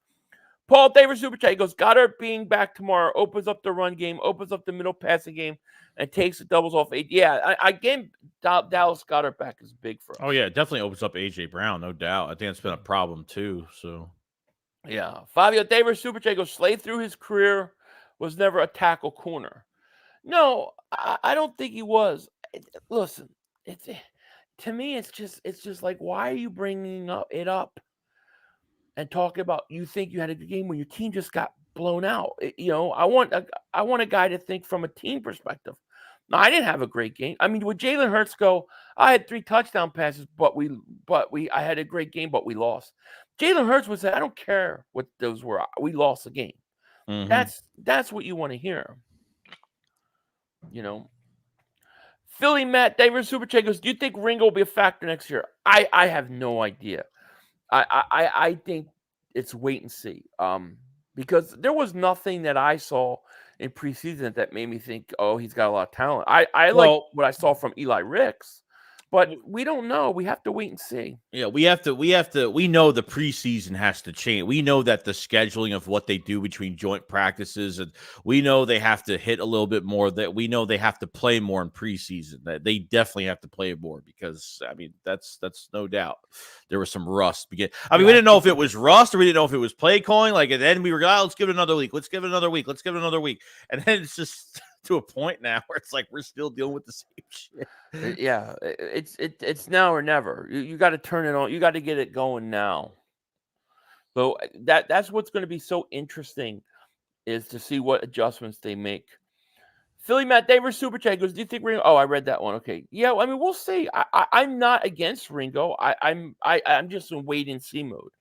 Paul Davis Super Chat goes, Goddard being back tomorrow opens up the run game, opens up the middle passing game, and takes the doubles off. Yeah, I game Dallas Goddard back is big for us. Oh, yeah, it definitely opens up A.J. Brown, no doubt. I think it's been a problem too. So, yeah. Fabio Davis Super Chat goes, Slay through his career was never a tackle corner. No, I don't think he was. Listen, to me, it's just like, why are you bringing it up and talking about you think you had a good game when your team just got blown out? I want a guy to think from a team perspective. No, I didn't have a great game. I mean, would Jalen Hurts go, I had 3 touchdown passes, but I had a great game, but we lost. Jalen Hurts would say, I don't care what those were. We lost the game. Mm-hmm. That's what you want to hear. Philly Matt Davis Super Chat goes, do you think Ringo will be a factor next year? I have no idea. I think it's wait and see. Because there was nothing that I saw in preseason that made me think, oh, he's got a lot of talent. I like what I saw from Eli Ricks, but we don't know. We have to wait and see. Yeah, we know the preseason has to change. We know that the scheduling of what they do between joint practices, and we know they have to hit a little bit more, that we know they have to play more in preseason, that they definitely have to play more, because I mean, that's no doubt. There was some rust. We didn't know if it was rust or we didn't know if it was play calling. Like, and then we were, let's give it another week. Let's give it another week. Let's give it another week. And then it's just to a point now where it's like we're still dealing with the same shit. Yeah, it's now or never. You got to turn it on. You got to get it going now. So that's what's going to be so interesting, is to see what adjustments they make. Philly Matt Davis Super Chat goes, do you think Ringo? Oh, I read that one. Okay, yeah. I mean, we'll see. I'm not against Ringo. I'm just in wait and see mode.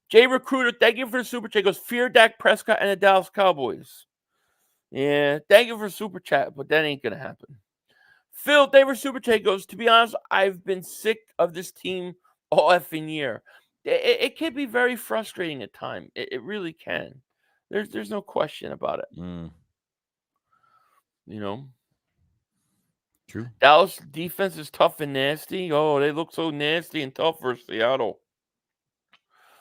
Jay Recruiter, thank you for the Super Chat. Goes, fear Dak Prescott and the Dallas Cowboys. Yeah, thank you for Super Chat, but that ain't gonna happen. Phil Davis Super Chat goes, to be honest, I've been sick of this team all effing year. It can be very frustrating at times. It really can. There's no question about it. True. Dallas defense is tough and nasty. Oh, they look so nasty and tough for Seattle.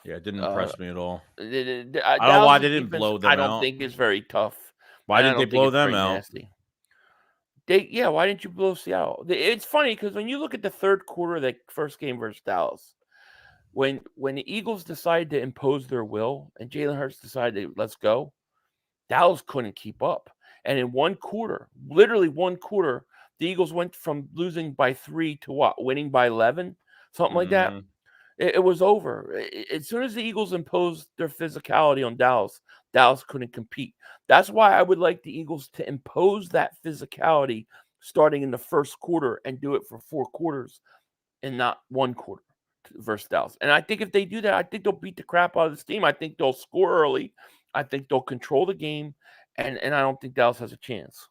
Yeah, it didn't impress me at all. I don't know why they didn't blow them out. I don't think it's very tough. Why didn't they blow them out? Nasty. Why didn't you blow Seattle? It's funny because when you look at the third quarter of the first game versus Dallas, when the Eagles decided to impose their will and Jalen Hurts decided, let's go, Dallas couldn't keep up. And in one quarter, literally one quarter, the Eagles went from losing by 3 to what? Winning by 11? Something like that. It was over. As soon as the Eagles imposed their physicality on Dallas, Dallas couldn't compete. That's why I would like the Eagles to impose that physicality starting in the first quarter and do it for 4 quarters and not 1 quarter versus Dallas. And I think if they do that, I think they'll beat the crap out of this team. I think they'll score early. I think they'll control the game. And I don't think Dallas has a chance.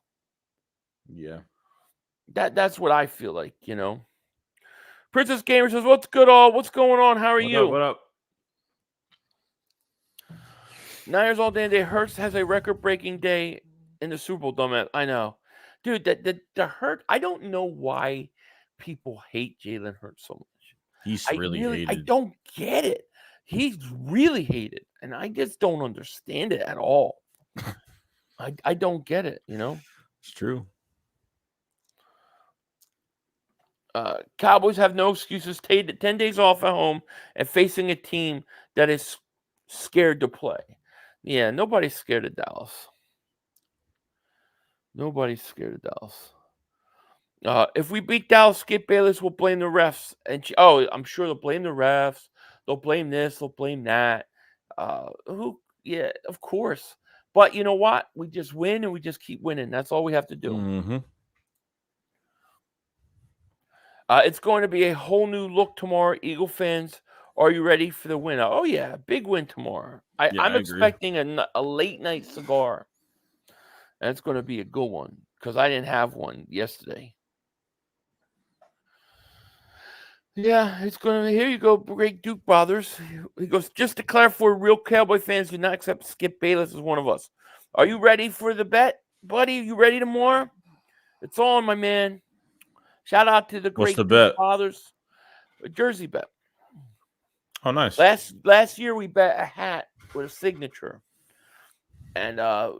Yeah. That's what I feel like, Princess Gamer says, what's good all? What's going on? How are you? What up? Niners all day. Hurts has a record-breaking day in the Super Bowl, dumbass. I know. Dude, the Hurt, I don't know why people hate Jalen Hurts so much. He's really hated. I don't get it. He's really hated, and I just don't understand it at all. I don't get it, It's true. Cowboys have no excuses. 10 days off at home and facing a team that is scared to play. Yeah, nobody's scared of Dallas. Nobody's scared of Dallas. If we beat Dallas, Skip Bayless will blame the refs. I'm sure they'll blame the refs. They'll blame this. They'll blame that. Yeah, of course. But you know what? We just win and we just keep winning. That's all we have to do. Mm-hmm. It's going to be a whole new look tomorrow. Eagle fans, are you ready for the win? Oh, yeah. Big win tomorrow. I'm expecting a late night cigar. And it's going to be a good one because I didn't have one yesterday. Yeah, it's going to. Here you go, Great Duke Brothers. He goes, just to clarify, real Cowboy fans do not accept Skip Bayless as one of us. Are you ready for the bet, buddy? You ready tomorrow? It's on, my man. Shout out to the Great Duke Brothers. A jersey bet. Oh, nice. Last year we bet a hat with a signature. And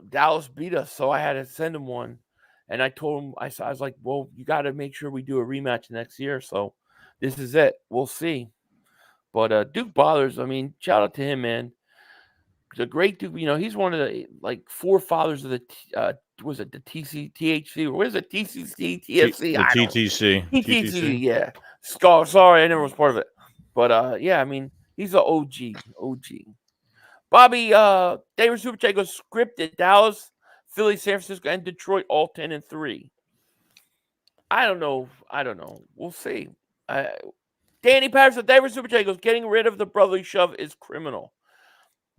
Dallas beat us, so I had to send him one. And I told him, I was like, well, you got to make sure we do a rematch next year. So this is it. We'll see. But Duke Brothers, I mean, shout out to him, man. The Great Duke, he's one of the forefathers of the was it the THC? Or what is it? TCC, TFC? TTC. TTC, yeah. Sorry, I never was part of it. But yeah, I mean, he's an OG. Bobby, David Super Chat goes scripted. Dallas, Philly, San Francisco, and Detroit all 10-3. I don't know. We'll see. Danny Patterson, David Super Chat goes, getting rid of the brotherly shove is criminal.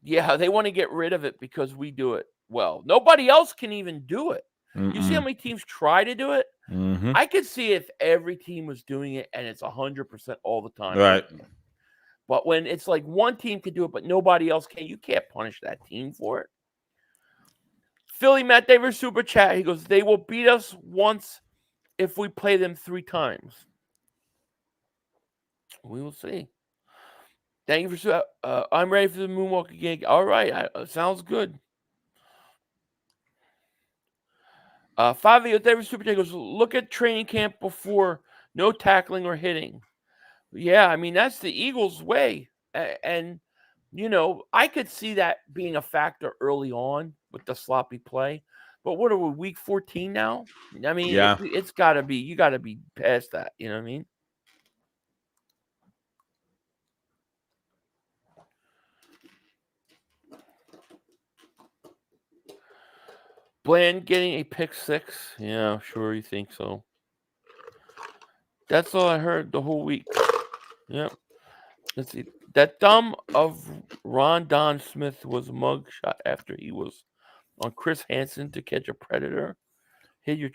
Yeah, they want to get rid of it because we do it well. Nobody else can even do it. You see how many teams try to do it? I could see if every team was doing it and it's 100% all the time. Right. But when it's like one team can do it, but nobody else can, you can't punish that team for it. Philly Matt Davis Super Chat, he goes, they will beat us once if we play them 3 times. We will see. Thank you for I'm ready for the moonwalk again. All right, sounds good. Fabio Davis Super Chat goes, look at training camp before, no tackling or hitting. Yeah, I mean, that's the Eagles' way. And, you know, I could see that being a factor early on with the sloppy play. But what are we, week 14 now? I mean, Yeah. it's got to be, you got to be past that. You know what I mean? Bland getting a pick 6. Yeah, sure, you think so. That's all I heard the whole week. Yep. Let's see. That thumb of Rondon Smith was a mug shot after he was on Chris Hansen to catch a predator. Hit your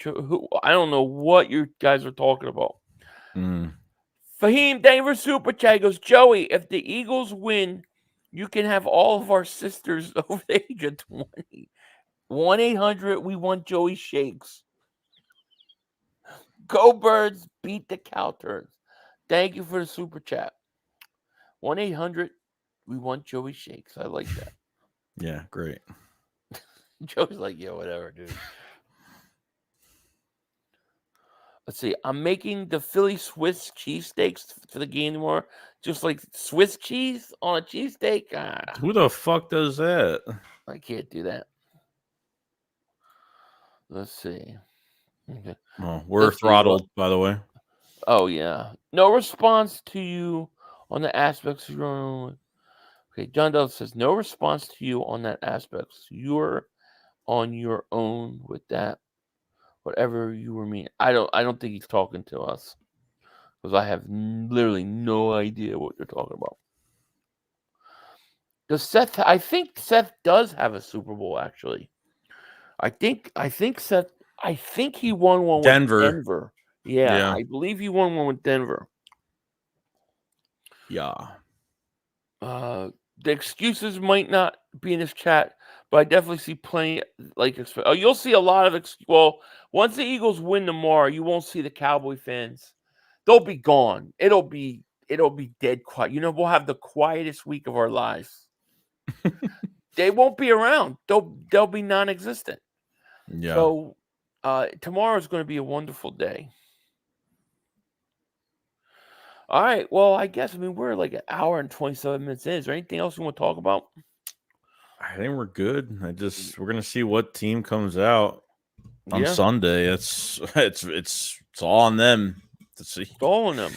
I don't know what you guys are talking about. Fahim Denver Super Chat goes, Joey, if the Eagles win, you can have all of our sisters over the age of 20. 1-800 we want Joey Shakes. Go Birds, beat the Cow Turds. Thank you for the super chat. 1-800 we want Joey Shakes. I like that. Yeah, great. Joey's like, yeah, whatever, dude. Let's see. I'm making the Philly Swiss cheesesteaks for the game tomorrow. Just like Swiss cheese on a cheesesteak. Who the fuck does that? I can't do that. Let's see. Okay. Oh, we're throttled, by the way. Oh, yeah. No response to you on the aspects of your own. Okay, John Dell says, no response to you on that aspects. You're on your own with that. Whatever you were mean. I don't think he's talking to us. Because I have literally no idea what you're talking about. I think Seth does have a Super Bowl, actually. I think he won one with Denver. Yeah, I believe he won one with Denver. Yeah. The excuses might not be in this chat, but I definitely see plenty. You'll see a lot of once the Eagles win tomorrow, you won't see the Cowboy fans. They'll be gone. It'll be dead quiet. You know, we'll have the quietest week of our lives. They won't be around. They'll be non-existent. Yeah. So tomorrow is going to be a wonderful day. All right. Well, I guess we're like an hour and 27 minutes in. Is there anything else you want to talk about? I think we're good. We're gonna see what team comes out on Sunday. It's all on them to see. It's all on them.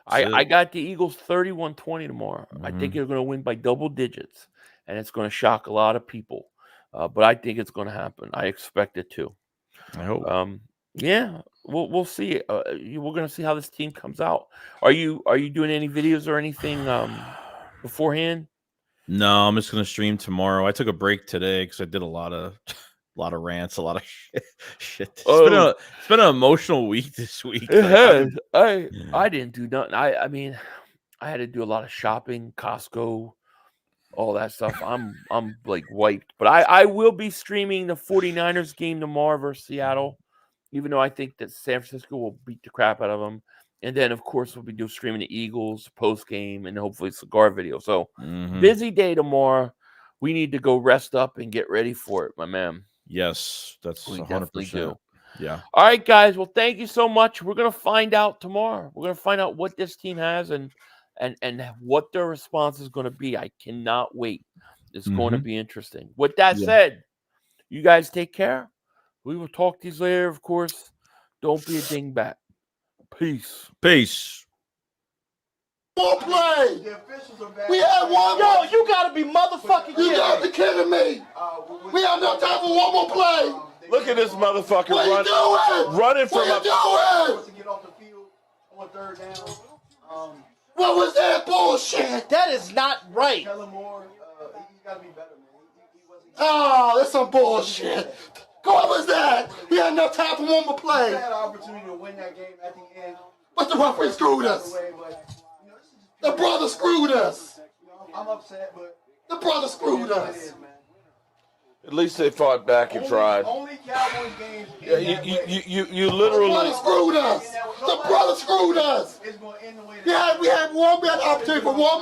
I got the Eagles 31-20 tomorrow. I think they're going to win by double digits, and it's going to shock a lot of people. But I think it's going to happen. I expect it to. I hope. Yeah, we'll see. We're going to see how this team comes out. Are you doing any videos or anything beforehand? No, I'm just going to stream tomorrow. I took a break today because I did a lot of rants, a lot of shit. It's been an emotional week this week. It has. I didn't do nothing. I mean, I had to do a lot of shopping, Costco, all that stuff. I'm like wiped. But I will be streaming the 49ers game tomorrow versus Seattle, even though I think that San Francisco will beat the crap out of them. And then, of course, we'll be streaming the Eagles post-game and hopefully cigar video. So, busy day tomorrow. We need to go rest up and get ready for it, my man. Yes, that's 100%. Yeah. All right, guys. Well, thank you so much. We're going to find out tomorrow. We're going to find out what this team has and what their response is going to be. I cannot wait. It's going to be interesting. With that said, you guys take care. We will talk to you later, of course. Don't be a dingbat. Peace. Peace. more play. The officials are bad. We had one Yo, more. you gotta be motherfucking You kidding got to me. be kidding me. We have no time for one more play. Look at this motherfucker What are you doing? running from What a. are you doing? to get off the field on third down. What was that bullshit? That is not right. Kellen Moore, he's got to be better, man. He wasn't. Oh, that's some bullshit. What was that? We had no time for one more He play. had an opportunity to win that game at the end. But the referee screwed us. But, you know, this is just The brother screwed us. You know, I'm upset, but The brother screwed it is what it us. is, man. At least they fought back and tried. Only Cowboys games. Yeah, you The literally. brother screwed us. The brother screwed us. It's going to end the way We had an opportunity for one